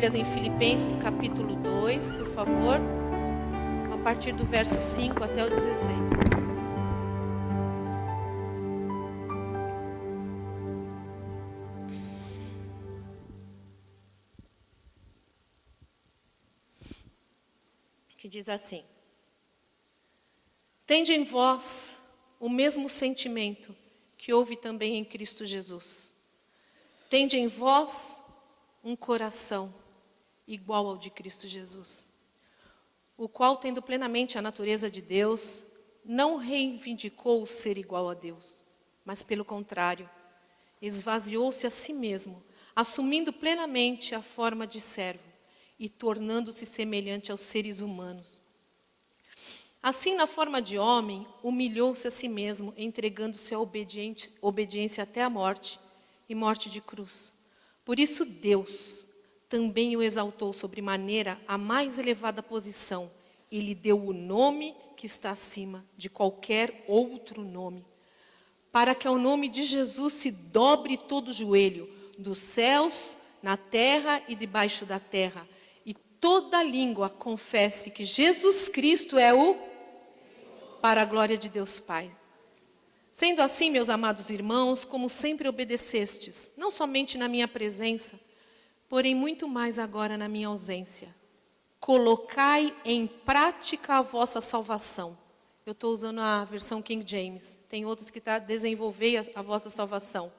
Bíblias em Filipenses capítulo 2, por favor, a partir do verso 5 até o 16. Que diz assim: Tende em vós o mesmo sentimento que houve também em Cristo Jesus. Tende em vós um coração igual ao de Cristo Jesus, o qual, tendo plenamente a natureza de Deus, não reivindicou o ser igual a Deus, mas pelo contrário, esvaziou-se a si mesmo, assumindo plenamente a forma de servo e tornando-se semelhante aos seres humanos. Assim, na forma de homem, humilhou-se a si mesmo, entregando-se à obediência até a morte, e morte de cruz. Por isso Deus também o exaltou sobremaneira à mais elevada posição e lhe deu o nome que está acima de qualquer outro nome, para que ao nome de Jesus se dobre todo o joelho, dos céus, na terra e debaixo da terra, e toda língua confesse que Jesus Cristo é o para a glória de Deus Pai. Sendo assim, meus amados irmãos, como sempre obedecestes, não somente na minha presença, porém muito mais agora na minha ausência, colocai em prática a vossa salvação. Eu estou usando a versão King James, tem outros que está desenvolver a vossa salvação.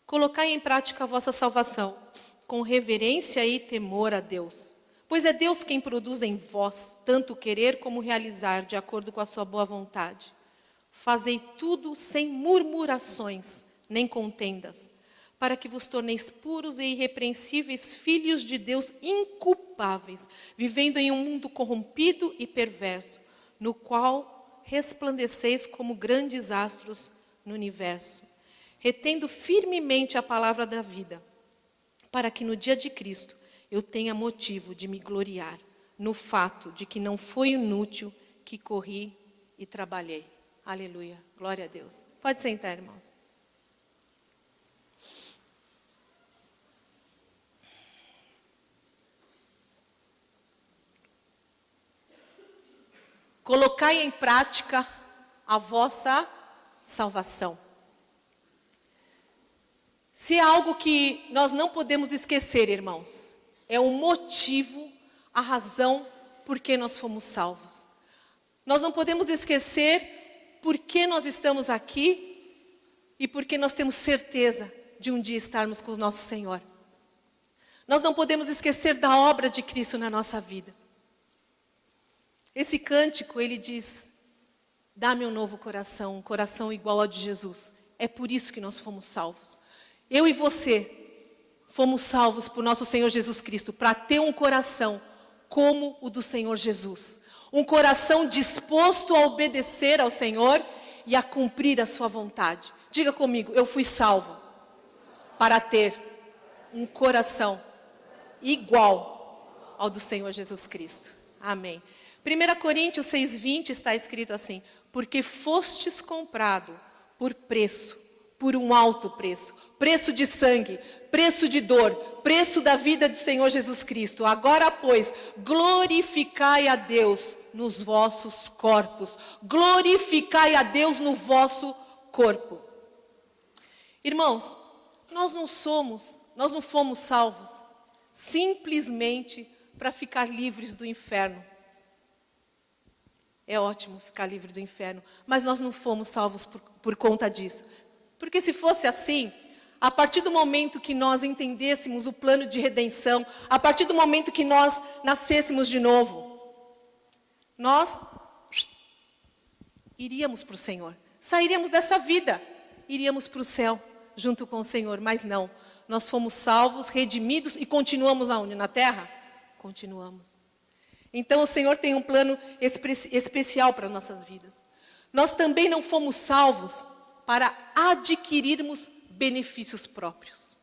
Colocai em prática a vossa salvação, com reverência e temor a Deus. Pois é Deus quem produz em vós, tanto querer como realizar, de acordo com a sua boa vontade. Fazei tudo sem murmurações, nem contendas, para que vos torneis puros e irrepreensíveis filhos de Deus inculpáveis, vivendo em um mundo corrompido e perverso, no qual resplandeceis como grandes astros no universo, retendo firmemente a palavra da vida, para que no dia de Cristo eu tenha motivo de me gloriar no fato de que não foi inútil que corri e trabalhei. Aleluia, glória a Deus. Pode sentar, irmãos. Colocai em prática a vossa salvação. Se é algo que nós não podemos esquecer, irmãos, é o motivo, a razão por que nós fomos salvos. Nós não podemos esquecer por que nós estamos aqui e por que nós temos certeza de um dia estarmos com o nosso Senhor. Nós não podemos esquecer da obra de Cristo na nossa vida. Esse cântico, ele diz: dá-me um novo coração, um coração igual ao de Jesus. É por isso que nós fomos salvos. Eu e você fomos salvos por nosso Senhor Jesus Cristo, para ter um coração como o do Senhor Jesus. Um coração disposto a obedecer ao Senhor e a cumprir a sua vontade. Diga comigo, eu fui salvo para ter um coração igual ao do Senhor Jesus Cristo. Amém. 1 Coríntios 6,20 está escrito assim: porque fostes comprado por preço, por um alto preço, preço de sangue, preço de dor, preço da vida do Senhor Jesus Cristo. Agora, pois, glorificai a Deus nos vossos corpos. Glorificai a Deus no vosso corpo. Irmãos, nós não fomos salvos simplesmente para ficar livres do inferno. É ótimo ficar livre do inferno, mas nós não fomos salvos por conta disso. Porque se fosse assim, a partir do momento que nós entendêssemos o plano de redenção, a partir do momento que nós nascêssemos de novo, nós iríamos para o Senhor, sairíamos dessa vida, iríamos para o céu junto com o Senhor, mas não. Nós fomos salvos, redimidos e continuamos aonde? Na terra? Continuamos. Então o Senhor tem um plano especial para nossas vidas. Nós também não fomos salvos para adquirirmos benefícios próprios.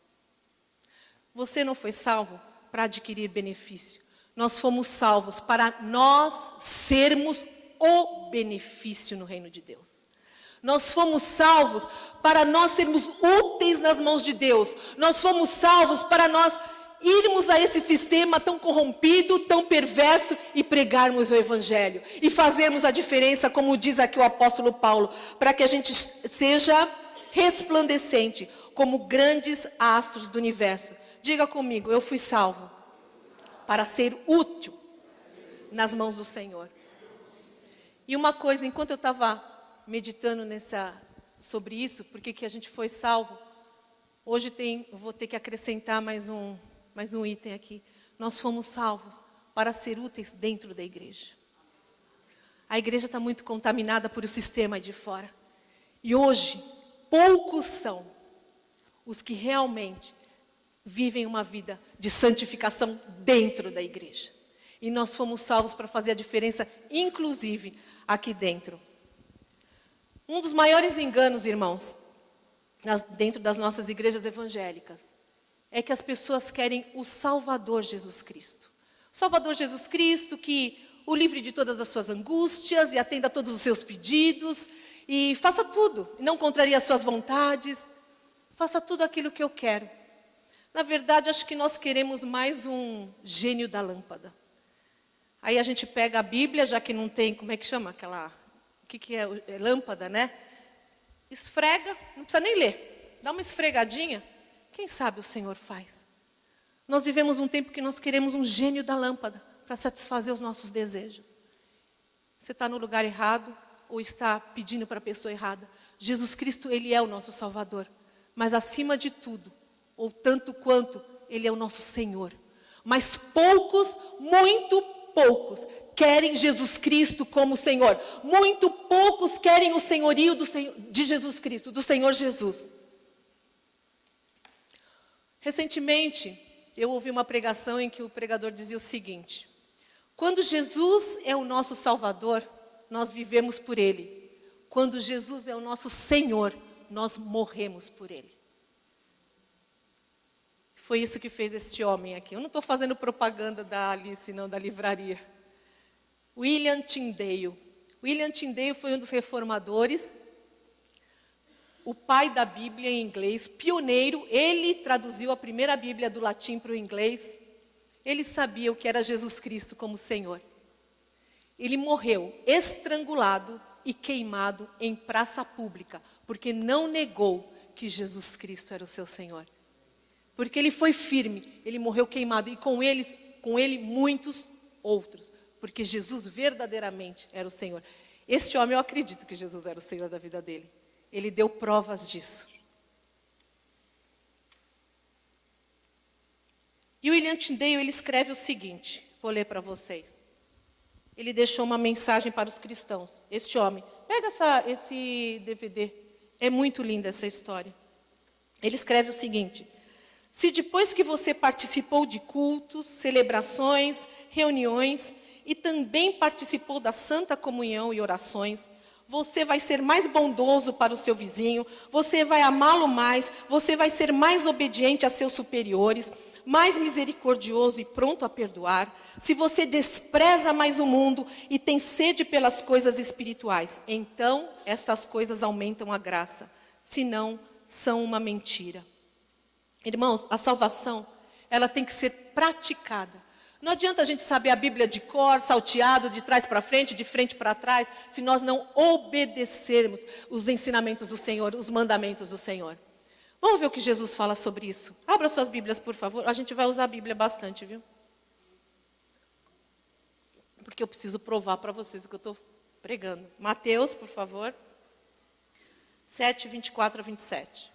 Você não foi salvo para adquirir benefício. Nós fomos salvos para nós sermos o benefício no reino de Deus. Nós fomos salvos para nós sermos úteis nas mãos de Deus. Nós fomos salvos para nós irmos a esse sistema tão corrompido, tão perverso e pregarmos o Evangelho. E fazermos a diferença, como diz aqui o apóstolo Paulo, para que a gente seja resplandecente, como grandes astros do universo. Diga comigo, eu fui salvo para ser útil nas mãos do Senhor. E uma coisa, enquanto eu estava meditando sobre isso, porque que a gente foi salvo, hoje eu vou ter que acrescentar mais um item aqui. Nós fomos salvos para ser úteis dentro da igreja. A igreja está muito contaminada por o sistema de fora. E hoje, poucos são os que realmente vivem uma vida de santificação dentro da igreja. E nós fomos salvos para fazer a diferença, inclusive aqui dentro. Um dos maiores enganos, irmãos, dentro das nossas igrejas evangélicas, é que as pessoas querem o Salvador Jesus Cristo. O Salvador Jesus Cristo que o livre de todas as suas angústias e atenda a todos os seus pedidos e faça tudo, não contrarie as suas vontades, faça tudo aquilo que eu quero. Na verdade, acho que nós queremos mais um gênio da lâmpada. Aí a gente pega a Bíblia, já que não tem, como é que chama aquela, o que é? É lâmpada, né? Esfrega, não precisa nem ler, dá uma esfregadinha, quem sabe o Senhor faz. Nós vivemos um tempo que nós queremos um gênio da lâmpada para satisfazer os nossos desejos. Você está no lugar errado ou está pedindo para a pessoa errada. Jesus Cristo, Ele é o nosso Salvador, mas acima de tudo, ou tanto quanto, Ele é o nosso Senhor. Mas poucos, muito poucos, querem Jesus Cristo como Senhor. Muito poucos querem o senhorio de Jesus Cristo, do Senhor Jesus. Recentemente, eu ouvi uma pregação em que o pregador dizia o seguinte: quando Jesus é o nosso Salvador, nós vivemos por Ele. Quando Jesus é o nosso Senhor, nós morremos por Ele. Foi isso que fez este homem aqui. Eu não estou fazendo propaganda da Alice, não, da livraria. William Tyndale. William Tyndale foi um dos reformadores, o pai da Bíblia em inglês, pioneiro. Ele traduziu a primeira Bíblia do latim para o inglês. Ele sabia o que era Jesus Cristo como Senhor. Ele morreu estrangulado e queimado em praça pública, porque não negou que Jesus Cristo era o seu Senhor. Porque ele foi firme, ele morreu queimado, e com ele muitos outros, porque Jesus verdadeiramente era o Senhor. Este homem, eu acredito que Jesus era o Senhor da vida dele. Ele deu provas disso. E o William Tyndale, ele escreve o seguinte, vou ler para vocês. Ele deixou uma mensagem para os cristãos. Este homem, pega esse DVD, é muito linda essa história. Ele escreve o seguinte: se depois que você participou de cultos, celebrações, reuniões e também participou da Santa Comunhão e orações, você vai ser mais bondoso para o seu vizinho, você vai amá-lo mais, você vai ser mais obediente a seus superiores, mais misericordioso e pronto a perdoar, se você despreza mais o mundo e tem sede pelas coisas espirituais, então estas coisas aumentam a graça, senão são uma mentira. Irmãos, a salvação, ela tem que ser praticada. Não adianta a gente saber a Bíblia de cor, salteado, de trás para frente, de frente para trás, se nós não obedecermos os ensinamentos do Senhor, os mandamentos do Senhor. Vamos ver o que Jesus fala sobre isso. Abra suas Bíblias, por favor. A gente vai usar a Bíblia bastante, viu? Porque eu preciso provar para vocês o que eu estou pregando. Mateus, por favor. 7, 24 a 27.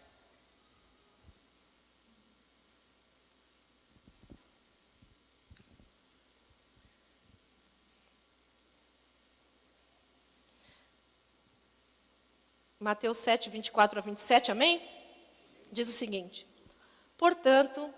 Mateus 7, 24 a 27, amém? Diz o seguinte: portanto,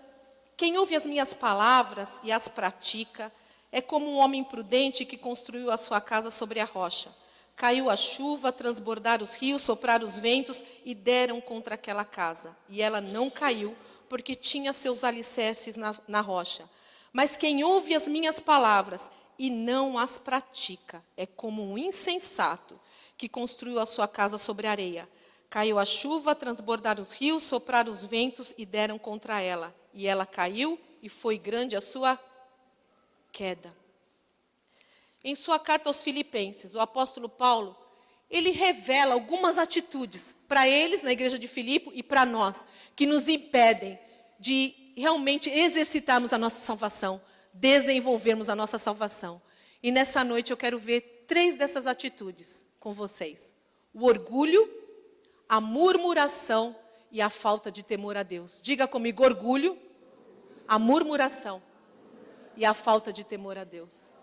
quem ouve as minhas palavras e as pratica, é como um homem prudente que construiu a sua casa sobre a rocha. Caiu a chuva, transbordaram os rios, sopraram os ventos e deram contra aquela casa. E ela não caiu, porque tinha seus alicerces na rocha. Mas quem ouve as minhas palavras e não as pratica, é como um insensato que construiu a sua casa sobre a areia. Caiu a chuva, transbordaram os rios, sopraram os ventos e deram contra ela. E ela caiu, e foi grande a sua queda. Em sua carta aos Filipenses, o apóstolo Paulo, ele revela algumas atitudes para eles, na igreja de Filipe, e para nós, que nos impedem de realmente exercitarmos a nossa salvação, desenvolvermos a nossa salvação. E nessa noite eu quero ver 3 dessas atitudes com vocês. O orgulho, a murmuração e a falta de temor a Deus. Diga comigo, orgulho, a murmuração e a falta de temor a Deus.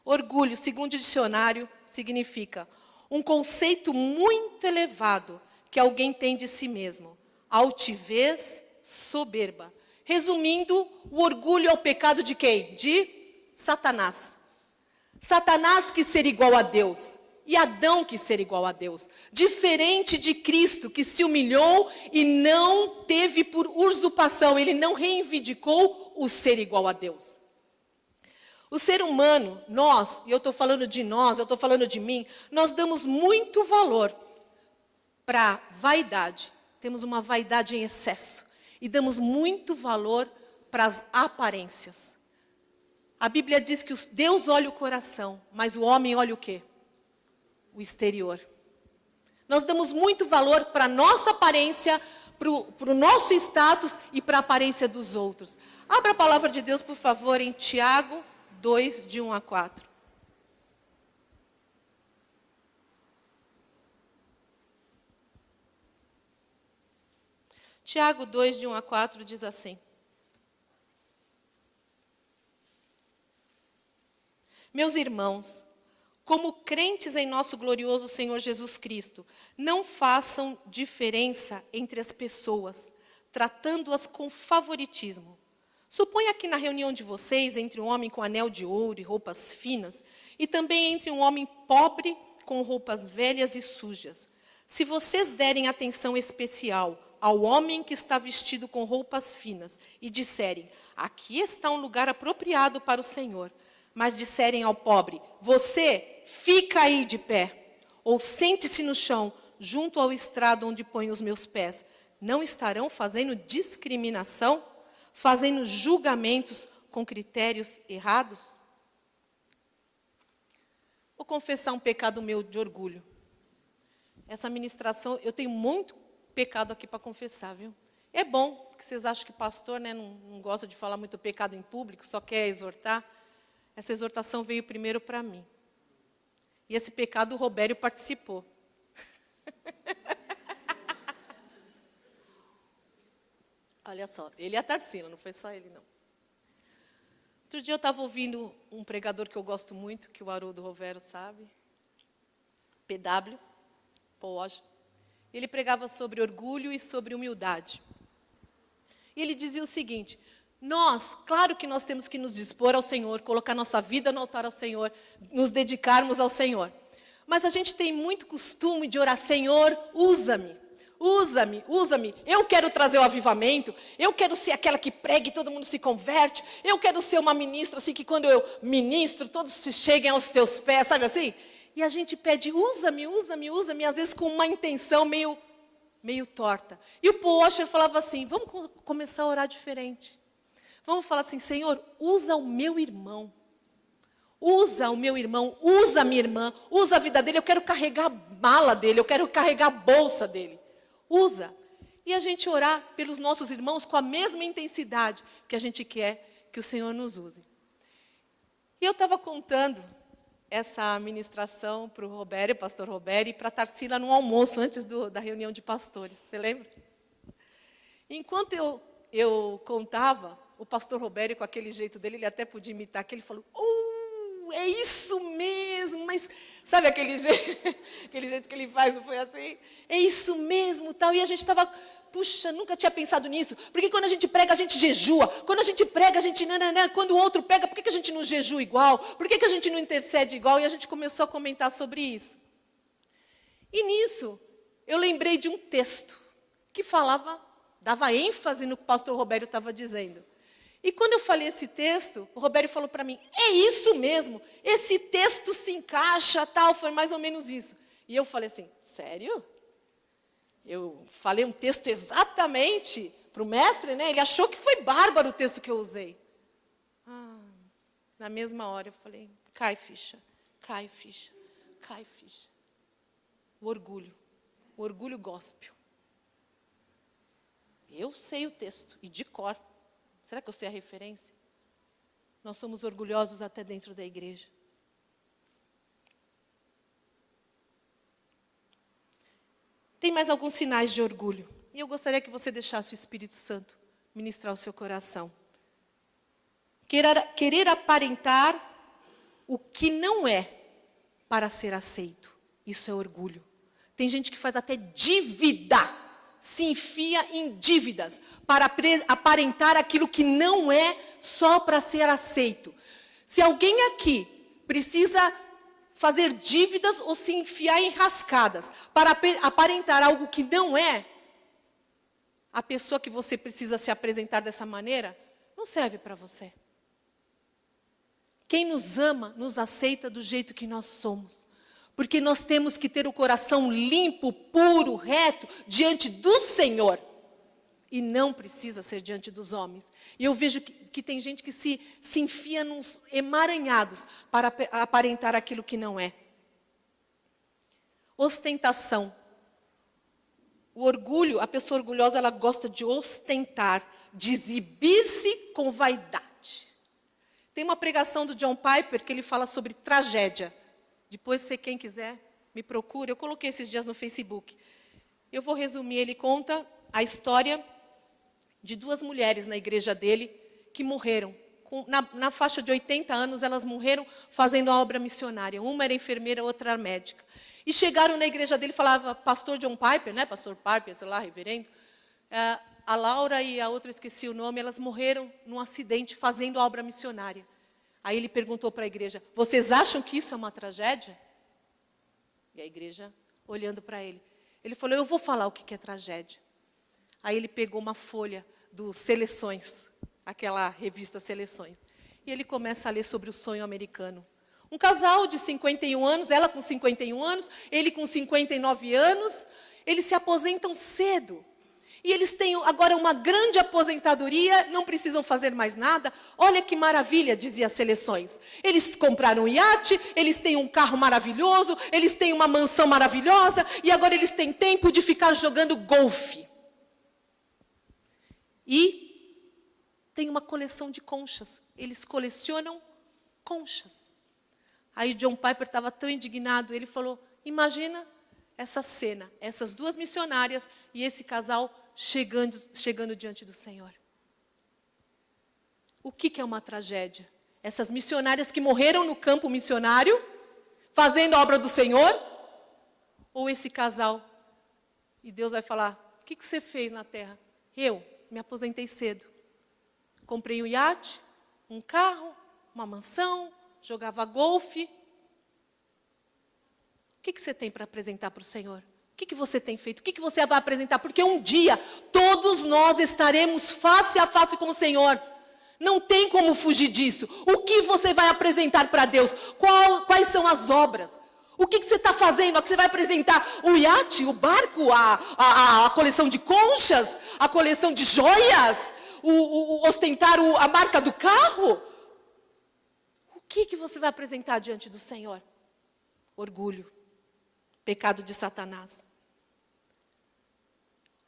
Orgulho, segundo o dicionário, significa um conceito muito elevado que alguém tem de si mesmo. Altivez, soberba. Resumindo, o orgulho é o pecado de quem? De Satanás. Satanás quis ser igual a Deus. E Adão quis ser igual a Deus. Diferente de Cristo, que se humilhou e não teve por usurpação. Ele não reivindicou o ser igual a Deus. O ser humano, nós, e eu estou falando de nós, eu estou falando de mim, nós damos muito valor para vaidade. Temos uma vaidade em excesso. E damos muito valor para as aparências. A Bíblia diz que Deus olha o coração, mas o homem olha o quê? O exterior. Nós damos muito valor para a nossa aparência, para o nosso status e para a aparência dos outros. Abra a palavra de Deus, por favor, em Tiago 2, de 1 a 4. Tiago 2, de 1 a 4, diz assim. Meus irmãos, como crentes em nosso glorioso Senhor Jesus Cristo, não façam diferença entre as pessoas, tratando-as com favoritismo. Suponha que na reunião de vocês, entre um homem com anel de ouro e roupas finas, e também entre um homem pobre com roupas velhas e sujas. Se vocês derem atenção especial ao homem que está vestido com roupas finas e disserem, aqui está um lugar apropriado para o Senhor, mas disserem ao pobre, você fica aí de pé, ou sente-se no chão, junto ao estrado onde ponho os meus pés, não estarão fazendo discriminação? Fazendo julgamentos com critérios errados? Vou confessar um pecado meu de orgulho. Essa ministração, eu tenho muito pecado aqui para confessar, viu? É bom, porque vocês acham que pastor, né, não gosta de falar muito pecado em público, só quer exortar. Essa exortação veio primeiro para mim. E esse pecado o Robério participou. Olha só, ele e a Tarsila, não foi só ele, não. Outro dia eu estava ouvindo um pregador que eu gosto muito, que o Haroldo Rovero sabe, PW, Paul Washer. Ele pregava sobre orgulho e sobre humildade. E ele dizia o seguinte, claro que nós temos que nos dispor ao Senhor, colocar nossa vida no altar ao Senhor, nos dedicarmos ao Senhor. Mas a gente tem muito costume de orar, Senhor, usa-me. Usa-me, usa-me, eu quero trazer o avivamento, eu quero ser aquela que prega e todo mundo se converte, eu quero ser uma ministra assim que quando eu ministro, todos se cheguem aos teus pés, sabe assim? E a gente pede, usa-me, usa-me, usa-me, às vezes com uma intenção meio torta. E o Paul Washer falava assim, vamos começar a orar diferente. Vamos falar assim, Senhor, usa o meu irmão. Usa o meu irmão, usa a minha irmã, usa a vida dele, eu quero carregar a mala dele, eu quero carregar a bolsa dele. Usa. E a gente orar pelos nossos irmãos com a mesma intensidade que a gente quer que o Senhor nos use. E eu estava contando essa ministração para o Robério, pastor Robério, e para a Tarsila no almoço, antes da reunião de pastores. Você lembra? Enquanto eu contava, o pastor Robério, com aquele jeito dele, ele até podia imitar, que ele falou, é isso mesmo, mas sabe aquele jeito que ele faz, não foi assim? É isso mesmo, tal. E a gente estava, puxa, nunca tinha pensado nisso. Porque quando a gente prega, a gente jejua. Quando a gente prega, a gente... Quando o outro prega, por que a gente não jejua igual? Por que a gente não intercede igual? E a gente começou a comentar sobre isso. E nisso, eu lembrei de um texto que dava ênfase no que o pastor Robério estava dizendo. E quando eu falei esse texto, o Robério falou para mim, é isso mesmo, esse texto se encaixa, tal, foi mais ou menos isso. E eu falei assim, sério? Eu falei um texto exatamente para o mestre, né? Ele achou que foi bárbaro o texto que eu usei. Na mesma hora eu falei, cai ficha, cai ficha, cai ficha. O orgulho gospel. Eu sei o texto, e de cor. Será que eu sei a referência? Nós somos orgulhosos até dentro da igreja. Tem mais alguns sinais de orgulho. E eu gostaria que você deixasse o Espírito Santo ministrar o seu coração. Querer aparentar o que não é para ser aceito. Isso é orgulho. Tem gente que faz até dívida, se enfia em dívidas para aparentar aquilo que não é só para ser aceito. Se alguém aqui precisa fazer dívidas ou se enfiar em rascadas para aparentar algo que não é, a pessoa que você precisa se apresentar dessa maneira não serve para você. Quem nos ama, nos aceita do jeito que nós somos. Porque nós temos que ter o coração limpo, puro, reto, diante do Senhor. E não precisa ser diante dos homens. E eu vejo que tem gente que se enfia nos emaranhados para aparentar aquilo que não é. Ostentação. O orgulho, a pessoa orgulhosa, ela gosta de ostentar, de exibir-se com vaidade. Tem uma pregação do John Piper que ele fala sobre tragédia. Depois, se quem quiser, me procure. Eu coloquei esses dias no Facebook. Eu vou resumir. Ele conta a história de 2 mulheres na igreja dele que morreram. Na faixa de 80 anos, elas morreram fazendo a obra missionária. Uma era enfermeira, outra era médica. E chegaram na igreja dele, falava pastor John Piper, né? Pastor Piper, sei lá, reverendo. A Laura e a outra, esqueci o nome, elas morreram num acidente fazendo a obra missionária. Aí ele perguntou para a igreja, vocês acham que isso é uma tragédia? E a igreja olhando para ele. Ele falou, eu vou falar o que é tragédia. Aí ele pegou uma folha do Seleções, aquela revista Seleções. E ele começa a ler sobre o sonho americano. Um casal de 51 anos, ela com 51 anos, ele com 59 anos, eles se aposentam cedo. E eles têm agora uma grande aposentadoria, não precisam fazer mais nada. Olha que maravilha, dizia as Seleções. Eles compraram um iate, eles têm um carro maravilhoso, eles têm uma mansão maravilhosa, e agora eles têm tempo de ficar jogando golfe. E tem uma coleção de conchas. Eles colecionam conchas. Aí John Piper estava tão indignado, ele falou, imagina essa cena, essas 2 missionárias e esse casal chegando diante do Senhor. O que é uma tragédia? Essas missionárias que morreram no campo missionário, fazendo a obra do Senhor? Ou esse casal? E Deus vai falar, o que você fez na terra? Eu me aposentei cedo. Comprei um iate, um carro, uma mansão, jogava golfe. O que você tem para apresentar para o Senhor? O que você tem feito? O que você vai apresentar? Porque um dia, todos nós estaremos face a face com o Senhor. Não tem como fugir disso. O que você vai apresentar para Deus? Quais são as obras? O que você está fazendo? O que você vai apresentar? O iate, o barco, a coleção de conchas, a coleção de joias, ostentar a marca do carro? O que você vai apresentar diante do Senhor? Orgulho. Pecado de Satanás.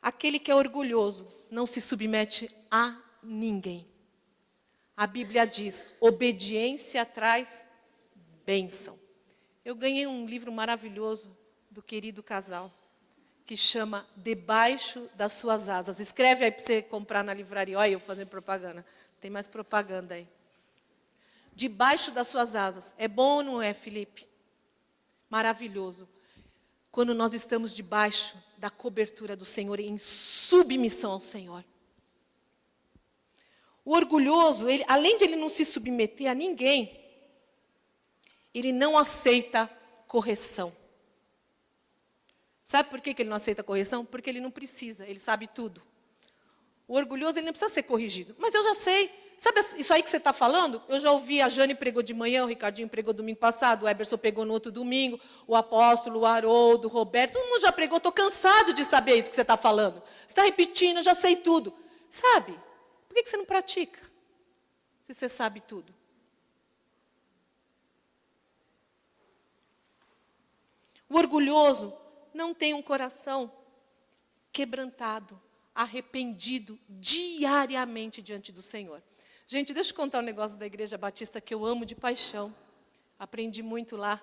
Aquele que é orgulhoso não se submete a ninguém. A Bíblia diz, obediência traz bênção. Eu ganhei um livro maravilhoso do querido casal, que chama Debaixo das Suas Asas. Escreve aí para você comprar na livraria. Olha eu fazendo propaganda. Tem mais propaganda aí. Debaixo das Suas Asas. É bom ou não é, Felipe? Maravilhoso. Quando nós estamos debaixo da cobertura do Senhor, em submissão ao Senhor. O orgulhoso, além de ele não se submeter a ninguém, ele não aceita correção. Sabe por que ele não aceita correção? Porque ele não precisa, ele sabe tudo. O orgulhoso, ele não precisa ser corrigido. Mas eu já sei. Sabe isso aí que você está falando? Eu já ouvi, a Jane pregou de manhã, o Ricardinho pregou domingo passado, o Eberson pregou no outro domingo, o apóstolo, o Haroldo, o Roberto, todo mundo já pregou, estou cansado de saber isso que você está falando. Você está repetindo, eu já sei tudo. Sabe? Por que você não pratica? Se você sabe tudo. O orgulhoso não tem um coração quebrantado, arrependido diariamente diante do Senhor. Gente, deixa eu contar um negócio da Igreja Batista que eu amo de paixão. Aprendi muito lá.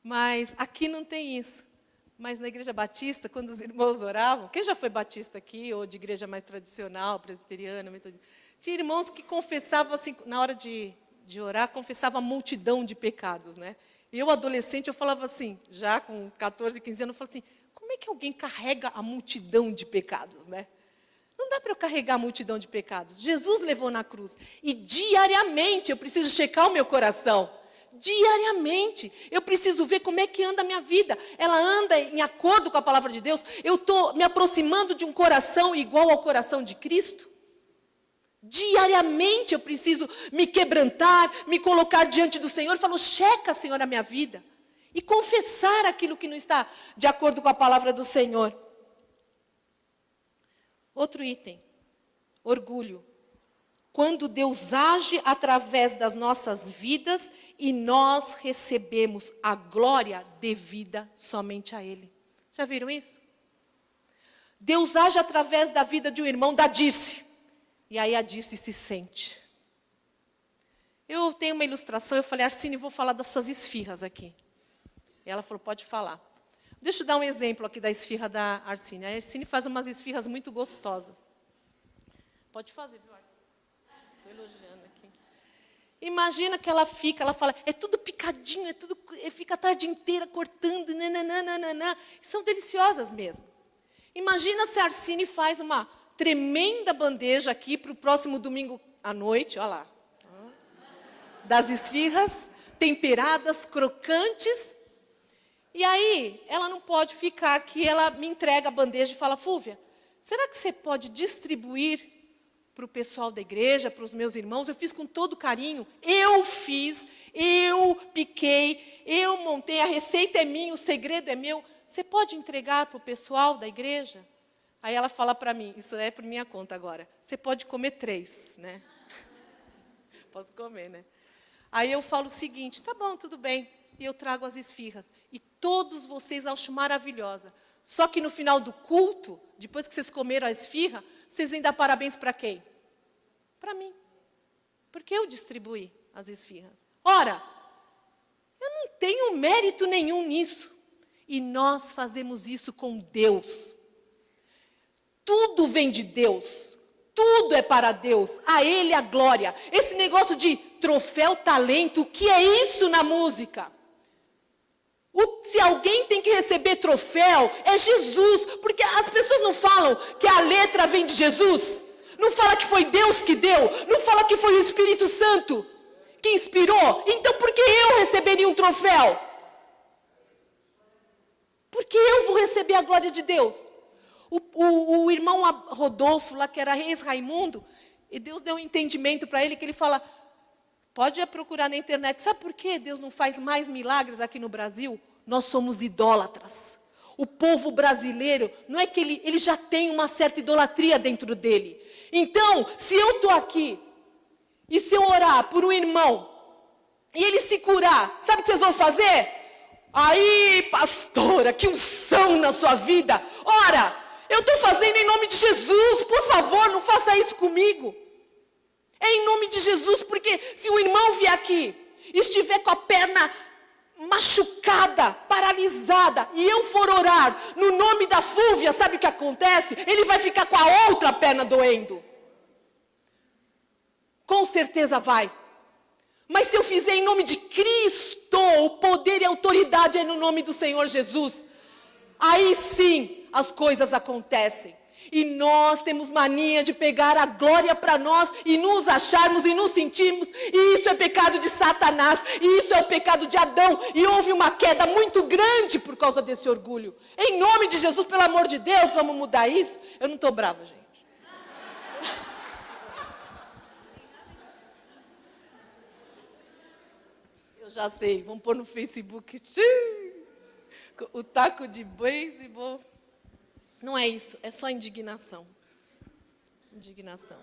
Mas aqui não tem isso. Mas na Igreja Batista, quando os irmãos oravam, quem já foi batista aqui, ou de igreja mais tradicional, presbiteriana, metodista, tinha irmãos que confessavam assim, na hora de orar, confessavam a multidão de pecados, né? E eu, adolescente, eu falava assim, já com 14, 15 anos, eu falava assim, como é que alguém carrega a multidão de pecados, né? Não dá para eu carregar a multidão de pecados. Jesus levou na cruz. E diariamente eu preciso checar o meu coração. Diariamente. Eu preciso ver como é que anda a minha vida. Ela anda em acordo com a palavra de Deus? Eu estou me aproximando de um coração igual ao coração de Cristo? Diariamente eu preciso me quebrantar, me colocar diante do Senhor e falar, checa, Senhor, a minha vida. E confessar aquilo que não está de acordo com a palavra do Senhor. Outro item, orgulho. Quando Deus age através das nossas vidas e nós recebemos a glória devida somente a Ele. Já viram isso? Deus age através da vida de um irmão, da Dirce. E aí a Dirce se sente. Eu tenho uma ilustração, eu falei, Arsine, vou falar das suas esfirras aqui. E ela falou, pode falar. Deixa eu dar um exemplo aqui da esfirra da Arsine. A Arsine faz umas esfirras muito gostosas. Pode fazer, viu, Arsine? Estou elogiando aqui. Imagina que ela fala, é tudo picadinho, fica a tarde inteira cortando, nananana. São deliciosas mesmo. Imagina se a Arsine faz uma tremenda bandeja aqui para o próximo domingo à noite, olha lá. Das esfirras, temperadas, crocantes. E aí, ela não pode ficar aqui, ela me entrega a bandeja e fala, Fúvia, será que você pode distribuir para o pessoal da igreja, para os meus irmãos? Eu fiz com todo carinho, eu fiz, eu piquei, eu montei, a receita é minha, o segredo é meu. Você pode entregar para o pessoal da igreja? Aí ela fala para mim, isso é por minha conta agora, você pode comer 3, né? Posso comer, né? Aí eu falo o seguinte, tá bom, tudo bem. E eu trago as esfirras. E todos vocês acham maravilhosa. Só que no final do culto, depois que vocês comeram a esfirra, vocês vêm dar parabéns para quem? Para mim. Porque eu distribuí as esfirras. Ora, eu não tenho mérito nenhum nisso. E nós fazemos isso com Deus. Tudo vem de Deus. Tudo é para Deus. A Ele a glória. Esse negócio de troféu, talento, o que é isso na música? Se alguém tem que receber troféu, é Jesus. Porque as pessoas não falam que a letra vem de Jesus. Não fala que foi Deus que deu. Não fala que foi o Espírito Santo que inspirou. Então por que eu receberia um troféu? Porque eu vou receber a glória de Deus. O irmão Rodolfo, lá que era ex-Raimundo, e Deus deu um entendimento para ele, que ele fala, pode procurar na internet, sabe por que Deus não faz mais milagres aqui no Brasil? Nós somos idólatras. O povo brasileiro, não é que ele já tem uma certa idolatria dentro dele. Então, se eu estou aqui, e se eu orar por um irmão, e ele se curar, sabe o que vocês vão fazer? Aí, pastora, que unção na sua vida. Ora, eu estou fazendo em nome de Jesus, por favor, não faça isso comigo. É em nome de Jesus, porque se o irmão vier aqui e estiver com a perna machucada, paralisada, e eu for orar no nome da Fúvia, sabe o que acontece? Ele vai ficar com a outra perna doendo. Com certeza vai. Mas se eu fizer em nome de Cristo, o poder e a autoridade é no nome do Senhor Jesus, aí sim as coisas acontecem. E nós temos mania de pegar a glória para nós e nos acharmos e nos sentirmos. E isso é pecado de Satanás. E isso é o pecado de Adão. E houve uma queda muito grande por causa desse orgulho. Em nome de Jesus, pelo amor de Deus, vamos mudar isso? Eu não estou brava, gente. Eu já sei, vamos pôr no Facebook. O taco de beisebol. Não é isso, é só indignação. indignação.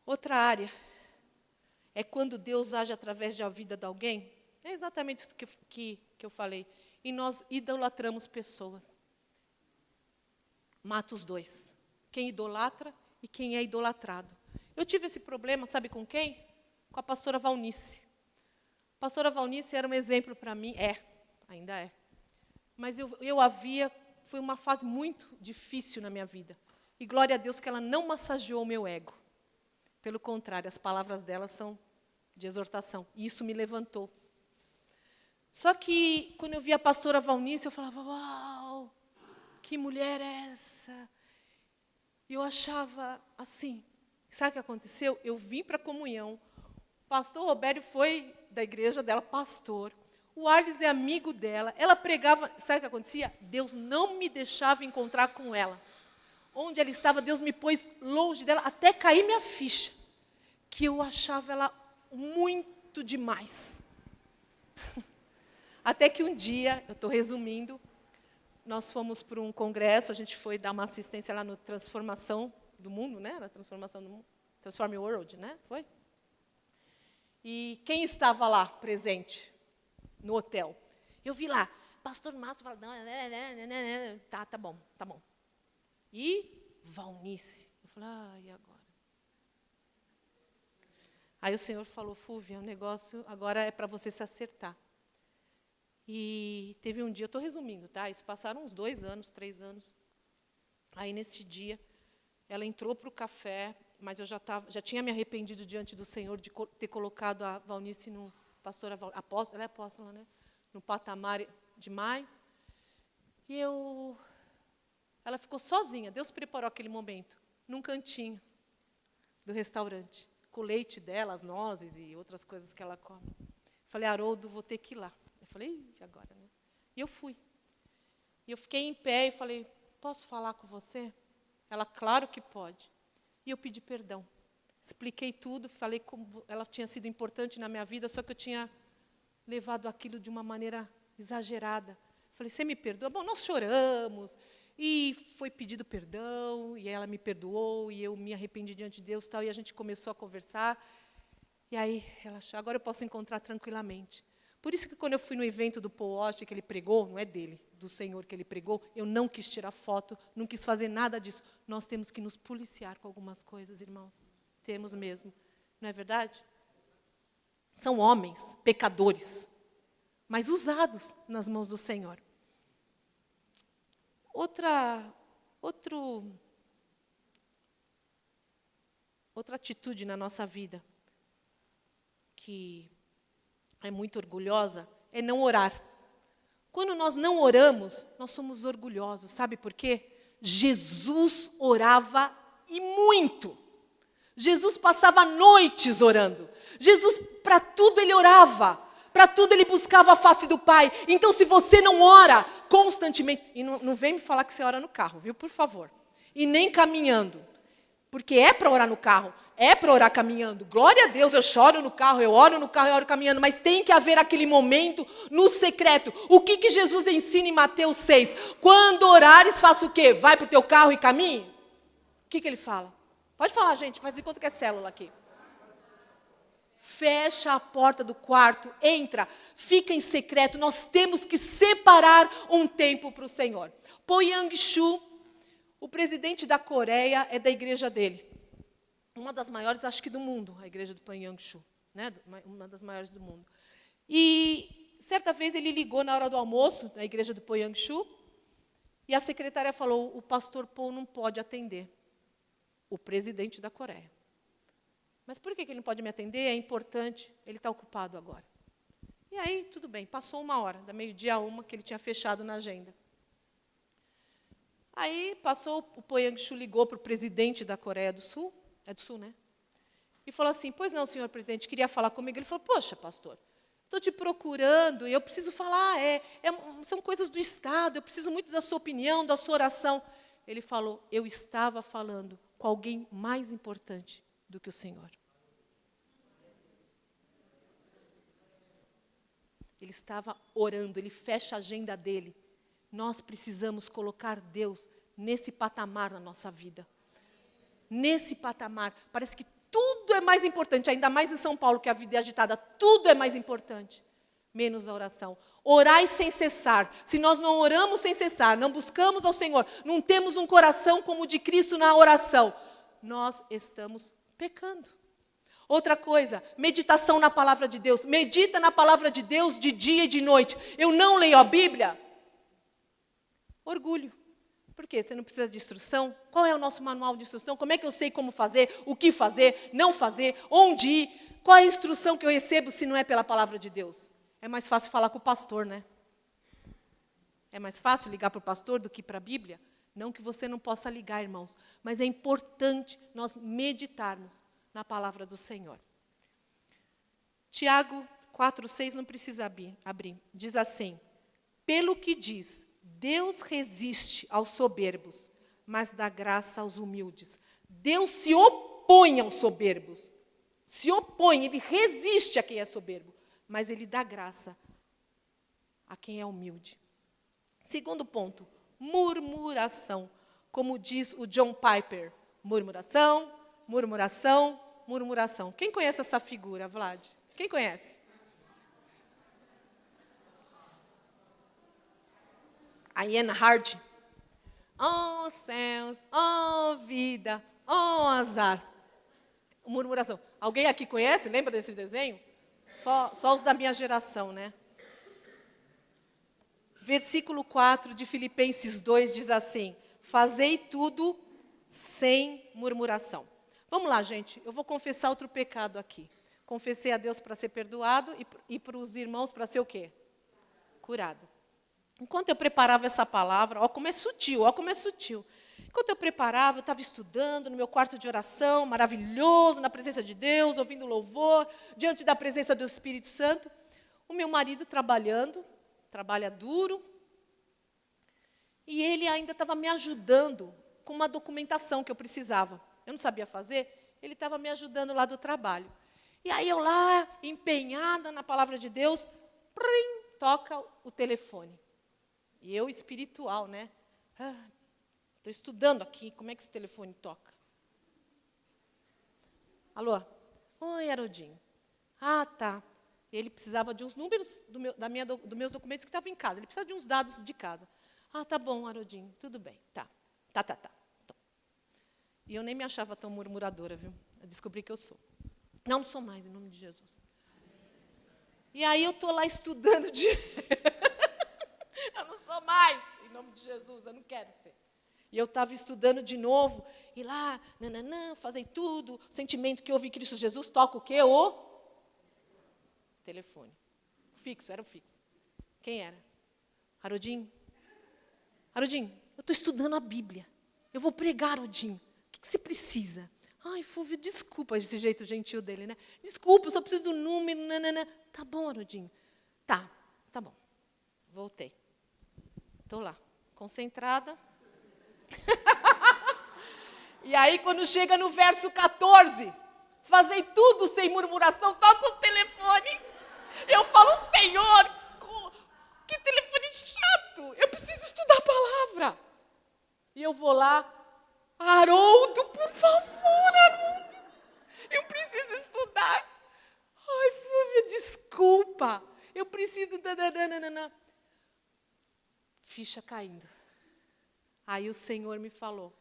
Outra área é quando Deus age através da vida de alguém. É exatamente isso que eu falei. E nós idolatramos pessoas. Mata os dois. Quem idolatra e quem é idolatrado. Eu tive esse problema, sabe com quem? Com a pastora Valnice. A pastora Valnice era um exemplo para mim. Ainda é. Mas foi uma fase muito difícil na minha vida. E glória a Deus que ela não massageou o meu ego. Pelo contrário, as palavras dela são de exortação. E isso me levantou. Só que, quando eu via a pastora Valnice, eu falava, uau, que mulher é essa? E eu achava assim. Sabe o que aconteceu? Eu vim para a comunhão. O pastor Robério foi da igreja dela, pastor. O Arles é amigo dela. Ela pregava. Sabe o que acontecia? Deus não me deixava encontrar com ela. Onde ela estava, Deus me pôs longe dela, até cair minha ficha. Que eu achava ela muito demais. Até que um dia, eu estou resumindo, nós fomos para um congresso, a gente foi dar uma assistência lá no Transformação do Mundo, né? Na Transformação do Mundo. Transform World, né? Foi? E quem estava lá presente no hotel? Eu vi lá, pastor Márcio falando, tá bom. E Valnice. Eu falei, e agora? Aí o Senhor falou, Fúvia, o negócio agora é para você se acertar. E teve um dia, eu estou resumindo, tá? Isso passaram uns 2 anos, 3 anos. Aí, nesse dia, ela entrou para o café, mas eu já tinha me arrependido diante do Senhor de ter colocado a Valnice no pastora apóstola, ela é apóstola, né? No patamar demais. E ela ficou sozinha. Deus preparou aquele momento, num cantinho do restaurante, com o leite dela, as nozes e outras coisas que ela come. Falei, Haroldo, vou ter que ir lá. Eu falei, e agora, né? E eu fui. E eu fiquei em pé e falei, posso falar com você? Ela, claro que pode. E eu pedi perdão. Expliquei tudo, falei como ela tinha sido importante na minha vida, só que eu tinha levado aquilo de uma maneira exagerada. Falei, você me perdoa? Bom, nós choramos, e foi pedido perdão, e ela me perdoou, e eu me arrependi diante de Deus, tal, e a gente começou a conversar. E aí, relaxou, agora eu posso encontrar tranquilamente. Por isso que quando eu fui no evento do Paul Washer, que ele pregou, não é dele, do Senhor que ele pregou, eu não quis tirar foto, não quis fazer nada disso. Nós temos que nos policiar com algumas coisas, irmãos. Temos mesmo. Não é verdade? São homens, pecadores, mas usados nas mãos do Senhor. Outra atitude na nossa vida que é muito orgulhosa, é não orar. Quando nós não oramos, nós somos orgulhosos. Sabe por quê? Jesus orava e muito. Jesus passava noites orando. Jesus, para tudo ele orava. Para tudo ele buscava a face do Pai. Então, se você não ora constantemente... E não vem me falar que você ora no carro, viu? Por favor. E nem caminhando. Porque é para orar no carro. É para orar caminhando. Glória a Deus, eu choro no carro, eu oro no carro, eu oro caminhando. Mas tem que haver aquele momento no secreto. O que Jesus ensina em Mateus 6? Quando orares, faça o quê? Vai para o teu carro e caminhe? O que ele fala? Pode falar, gente, faz de conta que é célula aqui. Fecha a porta do quarto, entra, fica em secreto. Nós temos que separar um tempo para o Senhor. Po Yang-Shu, o presidente da Coreia, é da igreja dele. Uma das maiores, acho que do mundo, a igreja do Po Yang-Shu, né? Uma das maiores do mundo. E certa vez ele ligou na hora do almoço, na igreja do Po Yang-Shu, e a secretária falou, o pastor Po não pode atender, o presidente da Coreia. Mas por que ele não pode me atender? É importante, ele está ocupado agora. E aí, tudo bem, passou 1 hora, da meio-dia a 1, que ele tinha fechado na agenda. Aí, passou, o Po Yang-Shu ligou para o presidente da Coreia do Sul, é do Sul, né? E falou assim, pois não, senhor presidente, queria falar comigo. Ele falou, poxa, pastor, estou te procurando e eu preciso falar, são coisas do Estado, eu preciso muito da sua opinião, da sua oração. Ele falou, eu estava falando com alguém mais importante do que o Senhor. Ele estava orando, ele fecha a agenda dele Nós precisamos colocar Deus nesse patamar na nossa vida. Nesse patamar. Parece que tudo é mais importante, ainda mais em São Paulo, que a vida é agitada. Tudo é mais importante, menos a oração. Orai sem cessar. Se nós não oramos sem cessar, não buscamos ao Senhor, não temos um coração como o de Cristo na oração, nós estamos pecando. Outra coisa, meditação na palavra de Deus. Medita na palavra de Deus de dia e de noite. Eu não leio a Bíblia? Orgulho. Por quê? Você não precisa de instrução? Qual é o nosso manual de instrução? Como é que eu sei como fazer, o que fazer, não fazer, onde ir? Qual é a instrução que eu recebo se não é pela palavra de Deus? É mais fácil falar com o pastor, né? É mais fácil ligar para o pastor do que para a Bíblia? Não que você não possa ligar, irmãos, mas é importante nós meditarmos na palavra do Senhor. Tiago 4:6 não precisa abrir. Diz assim: pelo que diz, Deus resiste aos soberbos, mas dá graça aos humildes. Deus se opõe aos soberbos. Se opõe, ele resiste a quem é soberbo, mas ele dá graça a quem é humilde. Segundo ponto, murmuração. Como diz o John Piper, murmuração, murmuração, murmuração. Quem conhece essa figura, Vlad? Quem conhece? A Ian Hart. Oh céus, oh vida, oh azar. Murmuração. Alguém aqui conhece? Lembra desse desenho? Só os da minha geração, né? Versículo 4 de Filipenses 2 diz assim: fazei tudo sem murmuração. Vamos lá, gente, eu vou confessar outro pecado aqui. Confessei a Deus para ser perdoado e para os irmãos para ser o quê? Curado. Enquanto eu preparava essa palavra, ó como é sutil, ó como é sutil. Enquanto eu preparava, eu estava estudando no meu quarto de oração, maravilhoso, na presença de Deus, ouvindo louvor, diante da presença do Espírito Santo. O meu marido trabalhando, trabalha duro, e ele ainda estava me ajudando com uma documentação que eu precisava. Eu não sabia fazer, ele estava me ajudando lá do trabalho. E aí eu lá, empenhada na palavra de Deus, toca o telefone. E eu espiritual, né? Estou estudando aqui, como é que esse telefone toca? Alô? Oi, Haroldinho. Ah, tá. Ele precisava de uns números dos meus documentos que estavam em casa. Ele precisava de uns dados de casa. Ah, tá bom, Haroldinho, tudo bem. Tá. E eu nem me achava tão murmuradora, viu? Eu descobri que eu sou. Não sou mais, em nome de Jesus. E aí eu estou lá estudando de... Eu não sou mais, em nome de Jesus, eu não quero ser. E eu estava estudando de novo, e lá, fazem tudo, o sentimento que houve em Cristo Jesus, toca o quê? O telefone. Fixo, era o fixo. Quem era? Haroldinho. Haroldinho, eu estou estudando a Bíblia. Eu vou pregar, Haroldinho. O que você precisa? Ai, Fúvio, desculpa esse jeito gentil dele, né? Desculpa, eu só preciso do número, Tá bom, Haroldinho. Tá bom. Voltei. Estou lá, concentrada. E aí, quando chega no verso 14, fazei tudo sem murmuração, toca o telefone. Eu falo, Senhor, que telefone chato. Eu preciso estudar a palavra. E eu vou lá, Haroldo, por favor, Haroldo. Eu preciso estudar. Ai, Fúvia, desculpa. Eu preciso... Ficha caindo. Aí o Senhor me falou,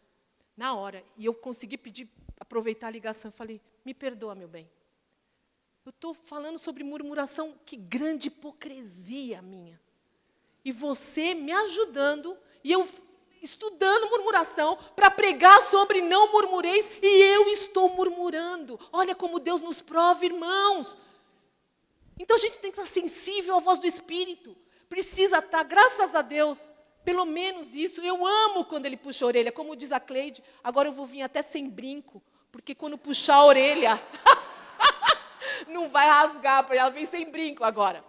na hora, e eu consegui aproveitar a ligação, eu falei, me perdoa, meu bem. Eu estou falando sobre murmuração, que grande hipocrisia minha. E você me ajudando, e eu estudando murmuração, para pregar sobre não murmureis, e eu estou murmurando. Olha como Deus nos prova, irmãos. Então a gente tem que estar sensível à voz do Espírito. Precisa estar, graças a Deus, pelo menos isso. Eu amo quando ele puxa a orelha, como diz a Cleide, agora eu vou vir até sem brinco, porque quando puxar a orelha, não vai rasgar, porque ela vem sem brinco agora.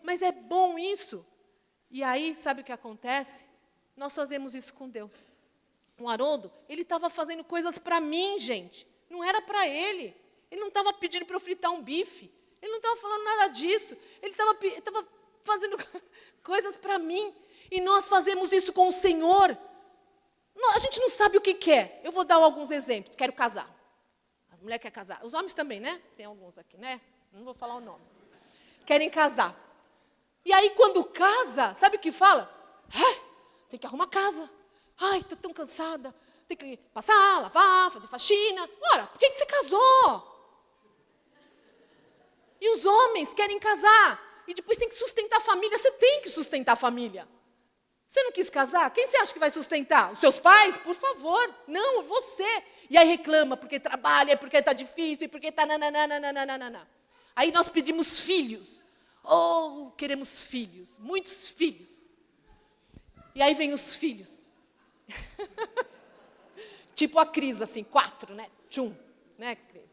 Mas é bom isso. E aí, sabe o que acontece? Nós fazemos isso com Deus. O Haroldo, ele estava fazendo coisas para mim, gente. Não era para ele. Ele não estava pedindo para eu fritar um bife. Ele não estava falando nada disso. Ele estava fazendo coisas para mim. E nós fazemos isso com o Senhor. A gente não sabe o que quer. Eu vou dar alguns exemplos. Quero casar. As mulheres querem casar. Os homens também, né? Tem alguns aqui, né? Não vou falar o nome. Querem casar. E aí, quando casa, sabe o que fala? Tem que arrumar casa. Ai, estou tão cansada. Tem que passar, lavar, fazer faxina. Ora, por que você casou? E os homens querem casar. E depois tem que sustentar a família. Você tem que sustentar a família. Você não quis casar? Quem você acha que vai sustentar? Os seus pais? Por favor. Não, você. E aí reclama porque trabalha, porque está difícil, porque está nananana. Aí nós pedimos filhos. Oh, queremos filhos. Muitos filhos. E aí vem os filhos. Tipo a Cris, assim, 4, né? Tchum, né, Cris?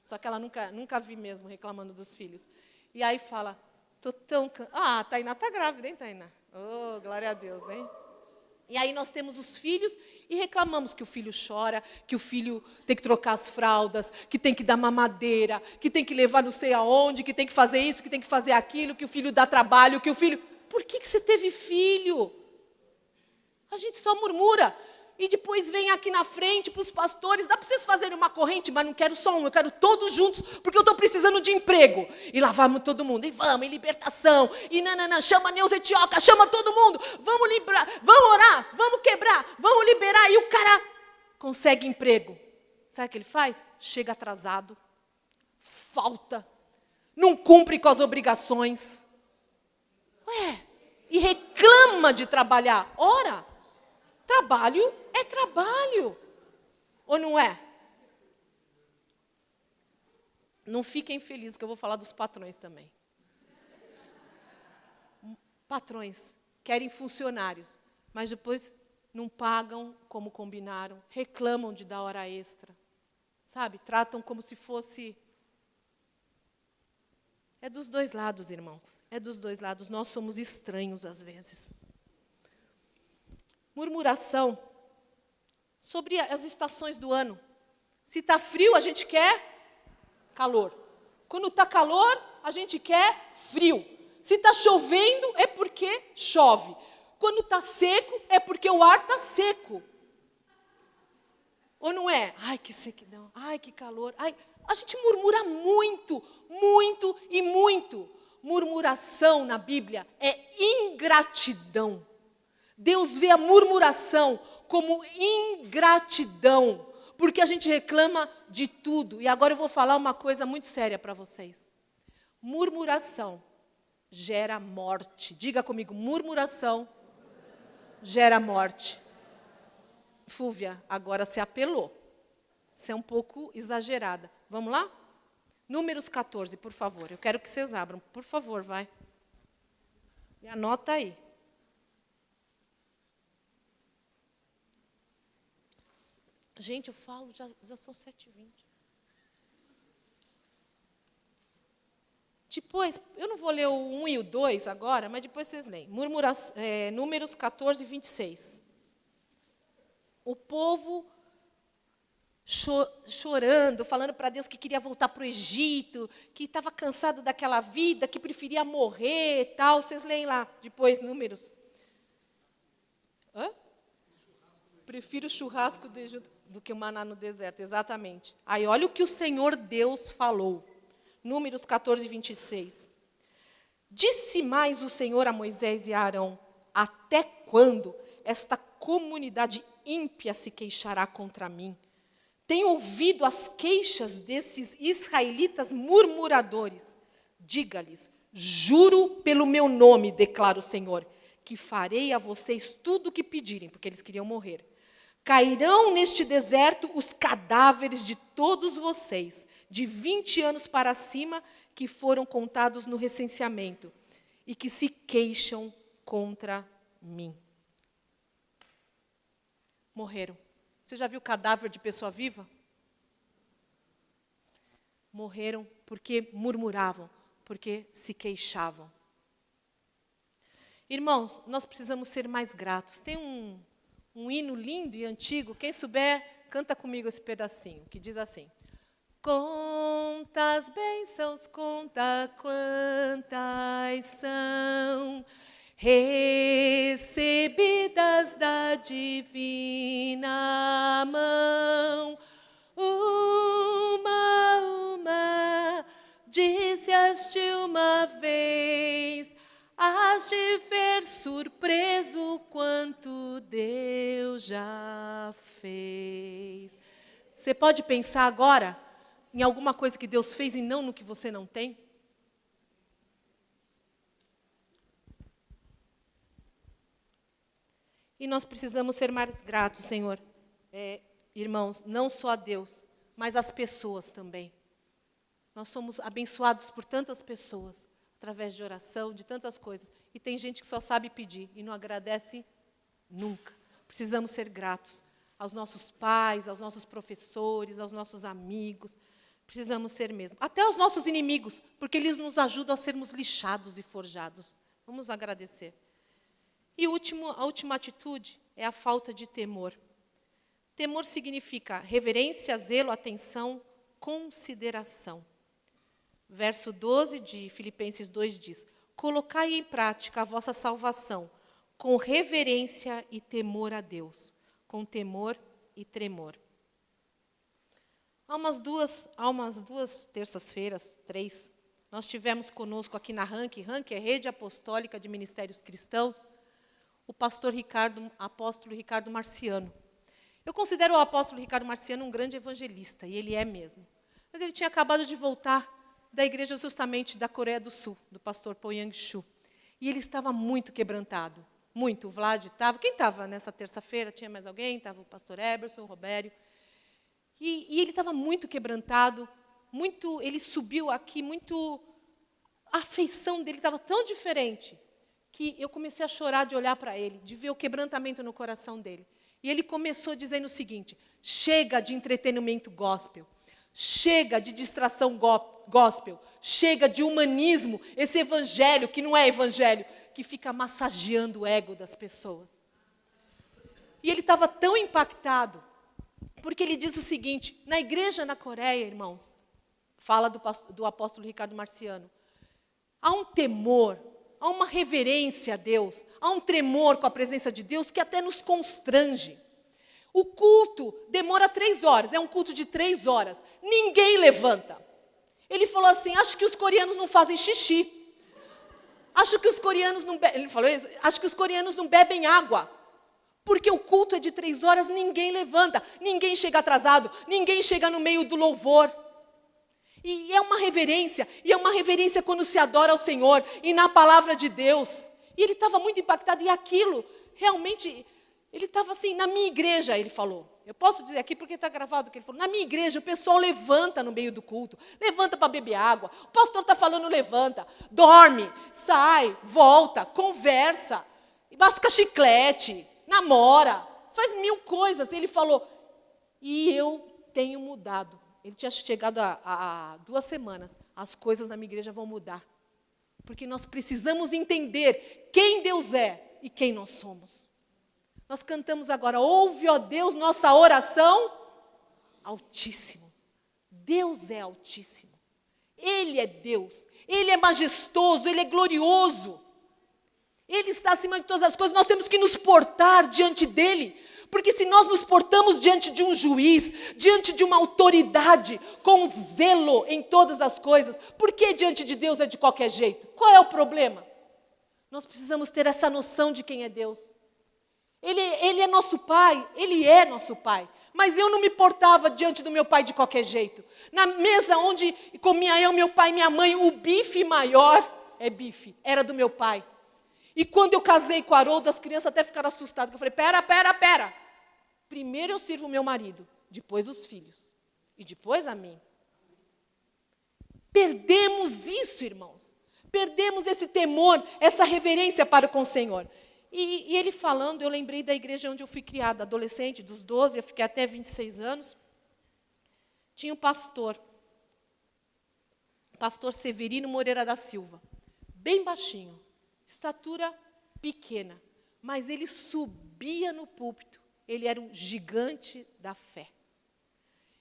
Só que ela nunca vi mesmo reclamando dos filhos. E aí fala, tô tão... a Tainá tá grávida, hein, Tainá? Oh, glória a Deus, hein? E aí nós temos os filhos e reclamamos que o filho chora, que o filho tem que trocar as fraldas, que tem que dar mamadeira, que tem que levar não sei aonde, que tem que fazer isso, que tem que fazer aquilo, que o filho dá trabalho, que o filho... Por que você teve filho? A gente só murmura. E depois vem aqui na frente para os pastores, dá para vocês fazerem uma corrente, mas não quero só um, eu quero todos juntos, porque eu estou precisando de emprego. E lá vamos todo mundo, e vamos, e libertação, e nananã, chama Neuza Etioca, chama todo mundo, vamos liberar, vamos orar, vamos quebrar, vamos liberar. E o cara consegue emprego. Sabe o que ele faz? Chega atrasado, falta, não cumpre com as obrigações. E reclama de trabalhar. Ora, trabalho é trabalho. Ou não é? Não fiquem felizes que eu vou falar dos patrões também. Patrões querem funcionários, mas depois não pagam como combinaram, reclamam de dar hora extra. Sabe? Tratam como se fosse... É dos dois lados, irmãos. É dos dois lados. Nós somos estranhos às vezes. Murmuração sobre as estações do ano. Se está frio, a gente quer calor. Quando está calor, a gente quer frio. Se está chovendo, é porque chove. Quando está seco, é porque o ar está seco. Ou não é? Ai, que sequidão. Ai, que calor. Ai, a gente murmura muito, muito e muito. Murmuração na Bíblia é ingratidão. Deus vê a murmuração como ingratidão, porque a gente reclama de tudo. E agora eu vou falar uma coisa muito séria para vocês. Murmuração gera morte. Diga comigo, murmuração gera morte. Fúvia, agora você apelou. Você é um pouco exagerada. Vamos lá? Números 14, por favor. Eu quero que vocês abram. Por favor, vai. E anota aí. Gente, eu falo, já são 7h20. Depois, eu não vou ler o 1 e o 2 agora, mas depois vocês leem. Números 14, 26. O povo chorando, falando para Deus que queria voltar para o Egito, que estava cansado daquela vida, que preferia morrer e tal. Vocês leem lá, depois, Números. Prefiro churrasco do que o maná no deserto, exatamente. Aí, olha o que o Senhor Deus falou. Números 14, 26. Disse mais o Senhor a Moisés e a Arão: até quando esta comunidade ímpia se queixará contra mim? Tenho ouvido as queixas desses israelitas murmuradores. Diga-lhes: juro pelo meu nome, declara o Senhor, que farei a vocês tudo o que pedirem, porque eles queriam morrer. Cairão neste deserto os cadáveres de todos vocês, de 20 anos para cima, que foram contados no recenseamento, e que se queixam contra mim. Morreram. Você já viu cadáver de pessoa viva? Morreram porque murmuravam, porque se queixavam. Irmãos, nós precisamos ser mais gratos. Tem um hino lindo e antigo, quem souber, canta comigo esse pedacinho, que diz assim: com Conta as bênçãos, conta quantas são recebidas da divina mão. Uma, disse-as-te uma vez, hás de ver surpreso quanto Deus já fez. Você pode pensar agora em alguma coisa que Deus fez e não no que você não tem? E nós precisamos ser mais gratos, Senhor. Irmãos, não só a Deus, mas às pessoas também. Nós somos abençoados por tantas pessoas, através de oração, de tantas coisas. E tem gente que só sabe pedir e não agradece nunca. Precisamos ser gratos aos nossos pais, aos nossos professores, aos nossos amigos. Precisamos ser mesmo. Até aos nossos inimigos, porque eles nos ajudam a sermos lixados e forjados. Vamos agradecer. E a última atitude é a falta de temor. Temor significa reverência, zelo, atenção, consideração. Verso 12 de Filipenses 2 diz: colocai em prática a vossa salvação com reverência e temor a Deus, com temor e tremor. Há umas duas terças-feiras, 3, nós tivemos conosco aqui na RANC é Rede Apostólica de Ministérios Cristãos, o apóstolo Ricardo Marciano. Eu considero o apóstolo Ricardo Marciano um grande evangelista, e ele é mesmo. Mas ele tinha acabado de voltar da igreja justamente da Coreia do Sul, do pastor Paul Yang-Shu. E ele estava muito quebrantado, muito. O Vlad estava. Quem estava nessa terça-feira? Tinha mais alguém? Estava o pastor Eberson, o Robério. E ele estava muito quebrantado, ele subiu aqui, a afeição dele estava tão diferente, que eu comecei a chorar de olhar para ele, de ver o quebrantamento no coração dele. E ele começou dizendo o seguinte: chega de entretenimento gospel, chega de distração gospel, chega de humanismo, esse evangelho que não é evangelho, que fica massageando o ego das pessoas. E ele estava tão impactado, porque ele diz o seguinte: na igreja na Coreia, irmãos, fala do apóstolo Ricardo Marciano, há um temor, há uma reverência a Deus, há um tremor com a presença de Deus que até nos constrange. O culto demora 3 horas, é um culto de 3 horas, ninguém levanta. Ele falou assim: acho que os coreanos não fazem xixi, acho que os coreanos não ele falou isso, acho que os coreanos não bebem água, porque o culto é de 3 horas, ninguém levanta, ninguém chega atrasado, ninguém chega no meio do louvor. E é uma reverência quando se adora ao Senhor e na palavra de Deus. E ele estava muito impactado, e aquilo, realmente, ele estava assim, na minha igreja, ele falou. Eu posso dizer aqui porque está gravado o que ele falou. Na minha igreja, o pessoal levanta no meio do culto, levanta para beber água, o pastor está falando, levanta, dorme, sai, volta, conversa, masca chiclete, namora, faz 1000 coisas. Ele falou, e eu tenho mudado. Ele tinha chegado há 2 semanas. As coisas na minha igreja vão mudar. Porque nós precisamos entender quem Deus é e quem nós somos. Nós cantamos agora: ouve, ó Deus, nossa oração. Altíssimo. Deus é altíssimo. Ele é Deus. Ele é majestoso, Ele é glorioso. Ele está acima de todas as coisas. Nós temos que nos portar diante dEle. Porque se nós nos portamos diante de um juiz, diante de uma autoridade, com zelo em todas as coisas, por que diante de Deus é de qualquer jeito? Qual é o problema? Nós precisamos ter essa noção de quem é Deus. Ele é nosso Pai, Ele é nosso Pai. Mas eu não me portava diante do meu pai de qualquer jeito. Na mesa onde comia eu, meu pai e minha mãe, o bife maior, era do meu pai. E quando eu casei com a Haroldo, as crianças até ficaram assustadas. Eu falei, pera. Primeiro eu sirvo o meu marido, depois os filhos. E depois a mim. Perdemos isso, irmãos. Perdemos esse temor, essa reverência para com o Senhor. E ele falando, eu lembrei da igreja onde eu fui criada, adolescente, dos 12, eu fiquei até 26 anos. Tinha um pastor Severino Moreira da Silva, bem baixinho. Estatura pequena, mas ele subia no púlpito, ele era um gigante da fé.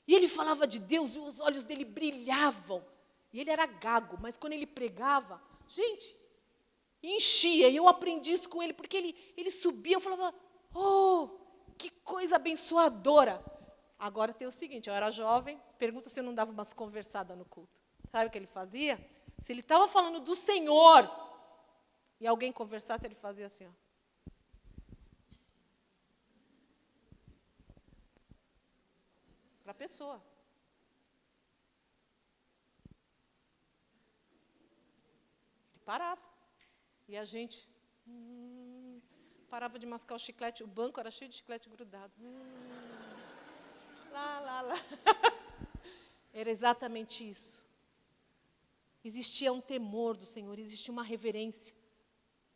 E ele falava de Deus e os olhos dele brilhavam. E ele era gago, mas quando ele pregava, gente, enchia. E eu aprendi isso com ele, porque ele subia, eu falava, oh, que coisa abençoadora. Agora tem o seguinte, eu era jovem, pergunta se eu não dava umas conversadas no culto. Sabe o que ele fazia? Se ele estava falando do Senhor, e alguém conversasse, ele fazia assim, ó. Para a pessoa. Ele parava. E a gente parava de mascar o chiclete. O banco era cheio de chiclete grudado. Lá. Era exatamente isso. Existia um temor do Senhor, existia uma reverência.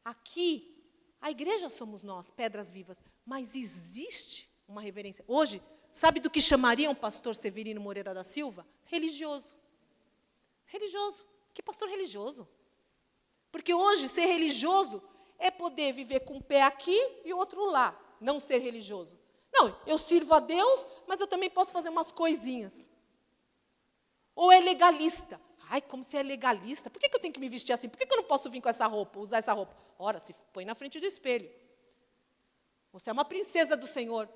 Aqui, a igreja somos nós, pedras vivas, mas existe uma reverência. Hoje, sabe do que chamariam o pastor Severino Moreira da Silva? Religioso. Religioso. Que pastor religioso? Porque hoje, ser religioso é poder viver com um pé aqui e outro lá, não ser religioso. Não, eu sirvo a Deus, mas eu também posso fazer umas coisinhas. Ou é legalista. Ai, como você é legalista? Por que eu tenho que me vestir assim? Por que eu não posso vir com essa roupa, usar essa roupa? Ora, se põe na frente do espelho. Você é uma princesa do Senhor.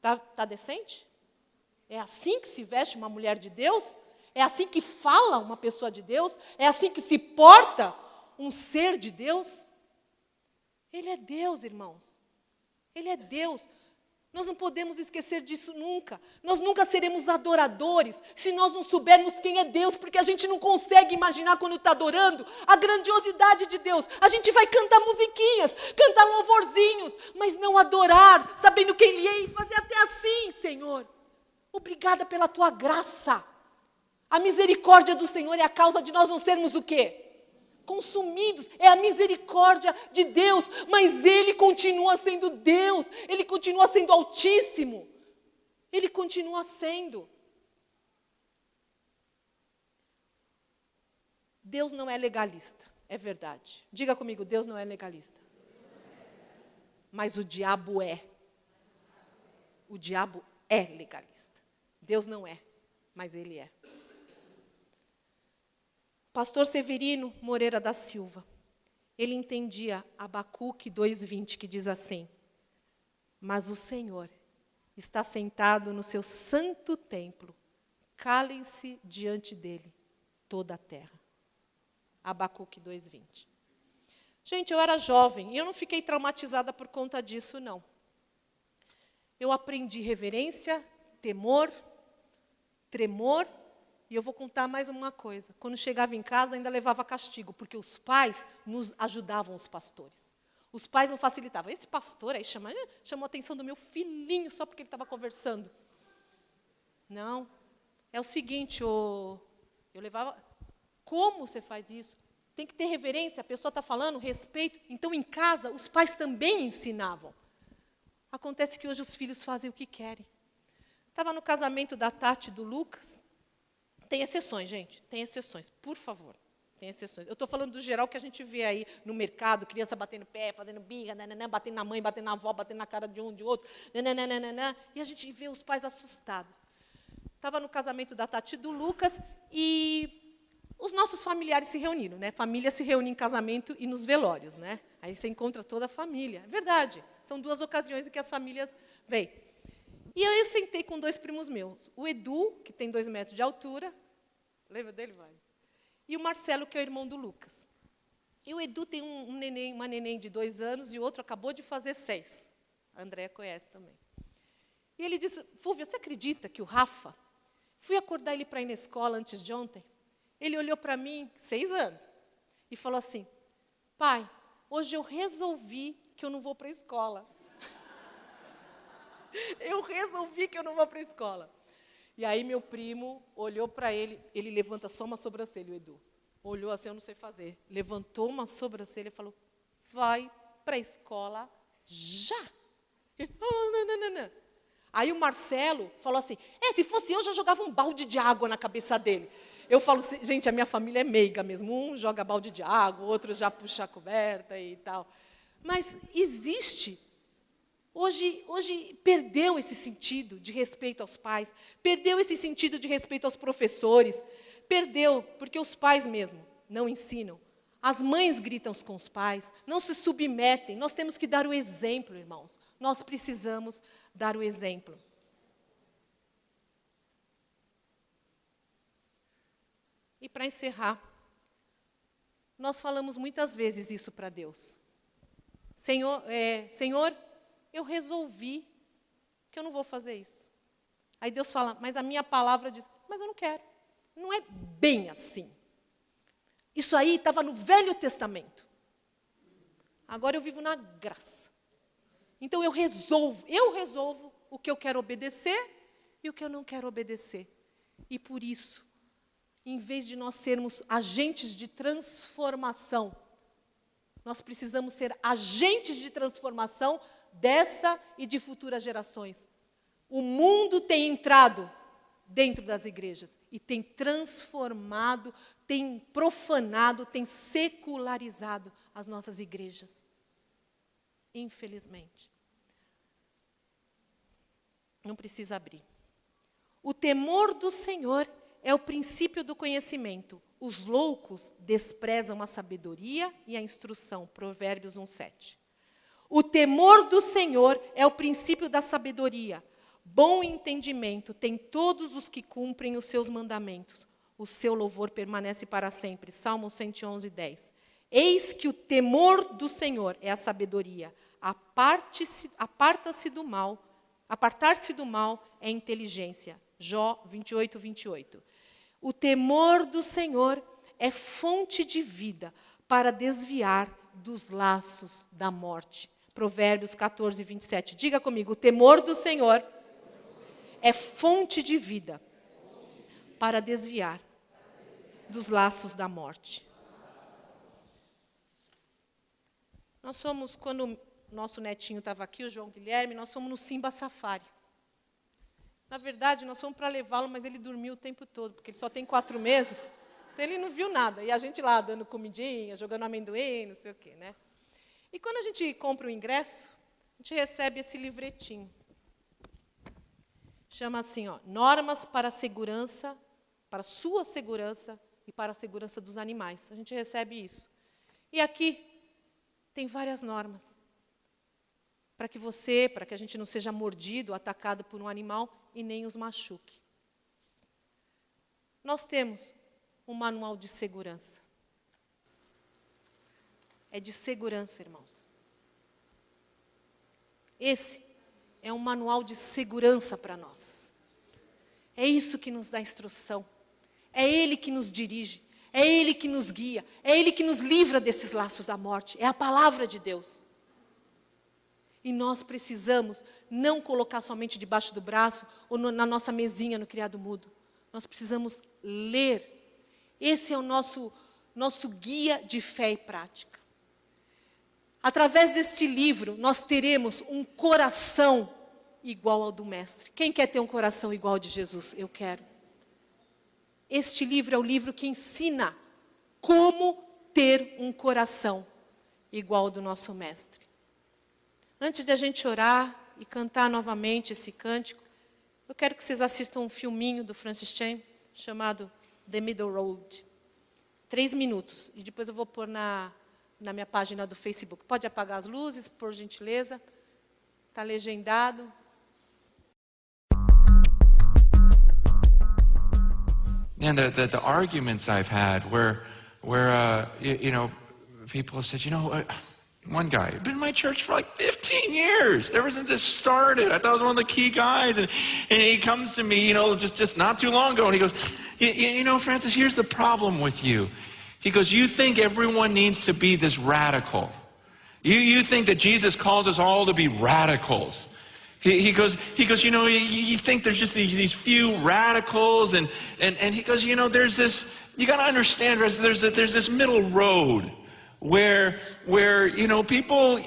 Tá decente? É assim que se veste uma mulher de Deus? É assim que fala uma pessoa de Deus? É assim que se porta um ser de Deus? Ele é Deus, irmãos. Ele é Deus. Nós não podemos esquecer disso nunca. Nós nunca seremos adoradores se nós não soubermos quem é Deus, porque a gente não consegue imaginar quando está adorando a grandiosidade de Deus. A gente vai cantar musiquinhas, cantar louvorzinhos, mas não adorar, sabendo quem Ele é e fazer até assim, Senhor. Obrigada pela Tua graça. A misericórdia do Senhor é a causa de nós não sermos o quê? Consumidos, é a misericórdia de Deus, mas Ele continua sendo Deus, Ele continua sendo Altíssimo, Ele continua sendo. Deus não é legalista, é verdade. Diga comigo, Deus não é legalista. Mas o diabo é. O diabo é legalista. Deus não é, mas Ele é. Pastor Severino Moreira da Silva, ele entendia Abacuque 2:20, que diz assim: mas o Senhor está sentado no seu santo templo, calem-se diante dele toda a terra. Abacuque 2:20. Gente, eu era jovem e eu não fiquei traumatizada por conta disso, não. Eu aprendi reverência, temor, tremor. E eu vou contar mais uma coisa. Quando chegava em casa, ainda levava castigo, porque os pais nos ajudavam, os pastores. Os pais não facilitavam. Esse pastor aí chamou a atenção do meu filhinho só porque ele estava conversando. Não. É o seguinte, eu levava... Como você faz isso? Tem que ter reverência, a pessoa está falando, respeito. Então, em casa, os pais também ensinavam. Acontece que hoje os filhos fazem o que querem. Estava no casamento da Tati e do Lucas. Tem exceções, gente, tem exceções, por favor, tem exceções. Eu estou falando do geral que a gente vê aí no mercado, criança batendo pé, fazendo birra, batendo na mãe, batendo na avó, batendo na cara de um, de outro, e a gente vê os pais assustados. Estava no casamento da Tati e do Lucas, e os nossos familiares se reuniram, né? Família se reúne em casamento e nos velórios, né? Aí você encontra toda a família, é verdade, são 2 ocasiões em que as famílias vêm. E aí eu sentei com 2 primos meus, o Edu, que tem 2 metros de altura, lembra dele, vai? E o Marcelo, que é o irmão do Lucas. E o Edu tem uma neném de 2 anos e o outro acabou de fazer 6. A Andréia conhece também. E ele disse, Fúvia, você acredita que o Rafa, fui acordar ele para ir na escola antes de ontem, ele olhou para mim, 6 anos, e falou assim, pai, hoje eu resolvi que eu não vou para a escola. Eu resolvi que eu não vou para a escola. E aí meu primo olhou para ele, ele levanta só uma sobrancelha, o Edu. Olhou assim, eu não sei fazer. Levantou uma sobrancelha e falou, vai para a escola já. Ele, não. Aí o Marcelo falou assim, se fosse eu já jogava um balde de água na cabeça dele. Eu falo assim, gente, a minha família é meiga mesmo. Um joga balde de água, o outro já puxa a coberta e tal. Mas existe Hoje perdeu esse sentido de respeito aos pais, perdeu esse sentido de respeito aos professores, perdeu, porque os pais mesmo não ensinam. As mães gritam com os pais, não se submetem. Nós temos que dar o exemplo, irmãos. Nós precisamos dar o exemplo. E para encerrar, nós falamos muitas vezes isso para Deus. Senhor, eu resolvi que eu não vou fazer isso. Aí Deus fala, mas a minha palavra diz, mas eu não quero. Não é bem assim. Isso aí estava no Velho Testamento. Agora eu vivo na graça. Então eu resolvo o que eu quero obedecer e o que eu não quero obedecer. E por isso, em vez de nós sermos agentes de transformação, nós precisamos ser agentes de transformação dessa e de futuras gerações. O mundo tem entrado dentro das igrejas e tem transformado, tem profanado, tem secularizado as nossas igrejas. Infelizmente. Não precisa abrir. O temor do Senhor é o princípio do conhecimento. Os loucos desprezam a sabedoria e a instrução. Provérbios 1:7. O temor do Senhor é o princípio da sabedoria. Bom entendimento tem todos os que cumprem os seus mandamentos. O seu louvor permanece para sempre. Salmo 111:10. Eis que o temor do Senhor é a sabedoria. Apartar-se do mal é inteligência. Jó 28:28. O temor do Senhor é fonte de vida para desviar dos laços da morte. Provérbios 14:27. Diga comigo, o temor do Senhor é fonte de vida para desviar dos laços da morte. Nós fomos, quando nosso netinho estava aqui, o João Guilherme, nós fomos no Simba Safari. Na verdade, nós fomos para levá-lo, mas ele dormiu o tempo todo, porque ele só tem 4 meses, então ele não viu nada. E a gente lá dando comidinha, jogando amendoim, não sei o quê, né? E quando a gente compra o ingresso, a gente recebe esse livretinho. Chama assim, normas para a segurança, para a sua segurança e para a segurança dos animais. A gente recebe isso. E aqui tem várias normas. Para que a gente não seja mordido, atacado por um animal e nem os machuque. Nós temos um manual de segurança. É de segurança, irmãos. Esse é um manual de segurança para nós. É isso que nos dá instrução. É Ele que nos dirige. É Ele que nos guia. É Ele que nos livra desses laços da morte. É a palavra de Deus. E nós precisamos não colocar somente debaixo do braço ou na nossa mesinha no criado mudo. Nós precisamos ler. Esse é o nosso guia de fé e prática. Através deste livro, nós teremos um coração igual ao do Mestre. Quem quer ter um coração igual ao de Jesus? Eu quero. Este livro é o livro que ensina como ter um coração igual ao do nosso Mestre. Antes de a gente orar e cantar novamente esse cântico, eu quero que vocês assistam um filminho do Francis Chan, chamado The Middle Road. 3 minutos. E depois eu vou pôr na minha página do Facebook. Pode apagar as luzes, por gentileza. Está legendado. And the arguments I've had where people have said, one guy, been in my church for like 15 years, ever since it started. I thought I was one of the key guys. And he comes to me, just not too long ago, and he goes, Francis, here's the problem with you. He goes, you think everyone needs to be this radical. You think that Jesus calls us all to be radicals. He goes, you think there's just these few radicals, and he goes, there's this, you got to understand, there's this middle road where people,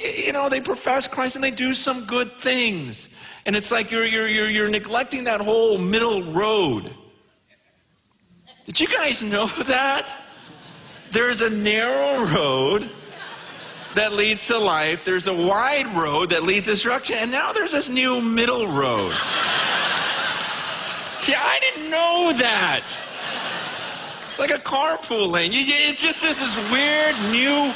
they profess Christ and they do some good things, and it's like you're neglecting that whole middle road. Did you guys know that? There's a narrow road that leads to life. There's a wide road that leads to destruction. And now there's this new middle road. See, I didn't know that. Like a carpool lane. It's just this weird new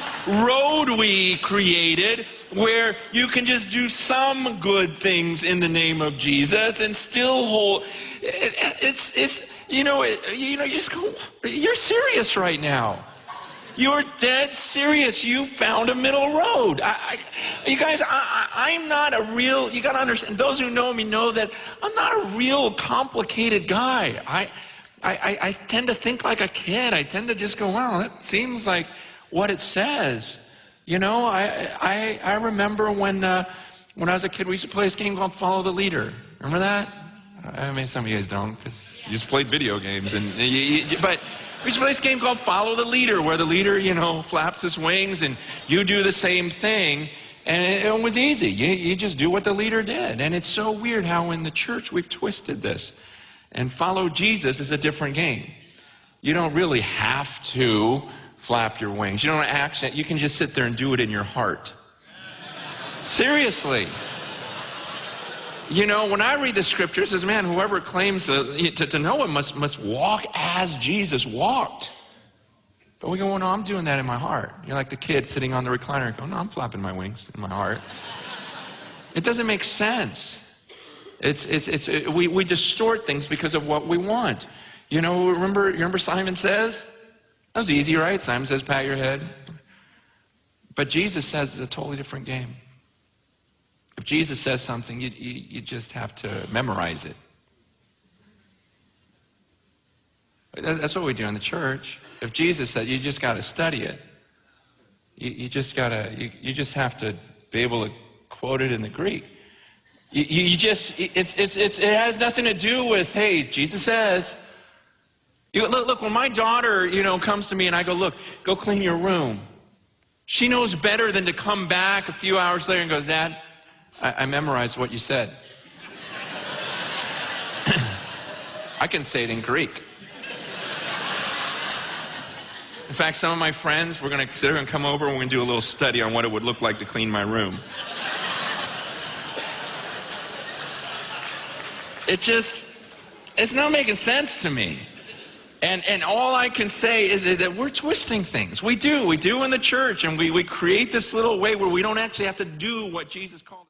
road we created where you can just do some good things in the name of Jesus and still hold. You're serious right now. You're dead serious. You found a middle road. You guys, I'm not a real, you got to understand, those who know me know that I'm not a real complicated guy. I tend to think like a kid. I tend to just go, wow, that seems like what it says. You know, I remember when I was a kid, we used to play this game called Follow the Leader. Remember that? I mean, some of you guys don't, because you just played video games. But we used to play this game called Follow the Leader, where the leader, flaps his wings, and you do the same thing. And it was easy. You just do what the leader did. And it's so weird how in the church we've twisted this. And follow Jesus is a different game. You don't really have to flap your wings. You don't accent. You can just sit there and do it in your heart. Seriously. When I read the scripture, it says, man, whoever claims to know him must walk as Jesus walked. But we go, no, I'm doing that in my heart. You're like the kid sitting on the recliner going, no, I'm flapping my wings in my heart. It doesn't make sense. We distort things because of what we want. Remember Simon Says? That was easy, right? Simon Says, pat your head. But Jesus says it's a totally different game. If Jesus says something, you just have to memorize it. That's what we do in the church. If Jesus said, you just got to study it. You just have to be able to quote it in the Greek. It has nothing to do with, hey, Jesus says. Look, when my daughter, comes to me and I go, look, go clean your room. She knows better than to come back a few hours later and goes, Dad, I memorized what you said. I can say it in Greek. In fact, some of my friends, they're going to come over and we're going to do a little study on what it would look like to clean my room. It's not making sense to me. And all I can say is that we're twisting things. We do in the church, and we create this little way where we don't actually have to do what Jesus called.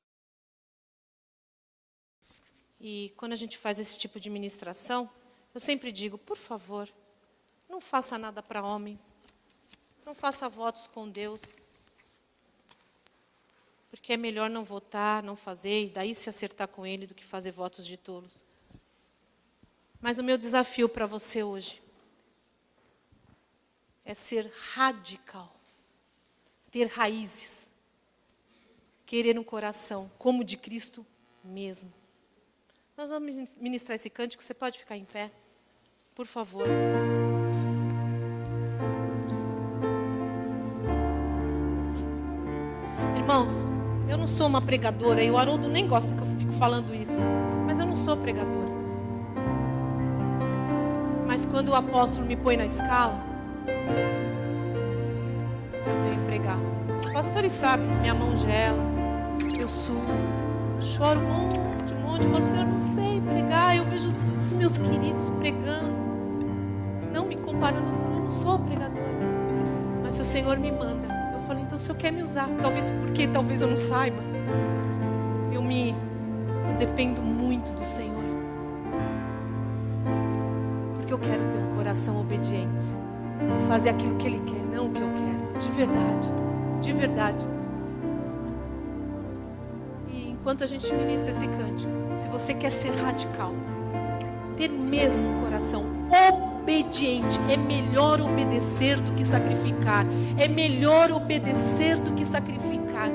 E quando a gente faz esse tipo de ministração, eu sempre digo, por favor, não faça nada para homens. Não faça votos com Deus. Porque é melhor não votar, não fazer, e daí se acertar com Ele, do que fazer votos de tolos. Mas o meu desafio para você hoje é ser radical, ter raízes, querer um coração como o de Cristo mesmo. Nós vamos ministrar esse cântico, você pode ficar em pé, por favor. Irmãos, eu não sou uma pregadora, e o Haroldo nem gosta que eu fico falando isso, mas eu não sou pregadora. Mas quando o apóstolo me põe na escala, eu venho pregar. Os pastores sabem, minha mão gela, eu suo, choro um monte, falo, Senhor, eu não sei pregar, eu vejo os meus queridos pregando, não me comparando, eu falo, eu não sou pregadora, mas se o Senhor me manda, eu falo, então o Senhor quer me usar, talvez eu não saiba, eu dependo muito do Senhor. Eu quero ter um coração obediente, fazer aquilo que Ele quer, não o que eu quero, de verdade. E enquanto a gente ministra esse cântico, se você quer ser radical, ter mesmo um coração obediente, é melhor obedecer do que sacrificar, é melhor obedecer do que sacrificar.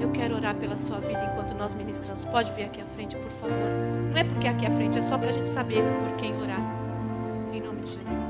Eu quero orar pela sua vida enquanto nós ministramos. Pode vir aqui à frente, por favor. Não é porque é aqui à frente, é só para a gente saber por quem orar. Em nome de Jesus.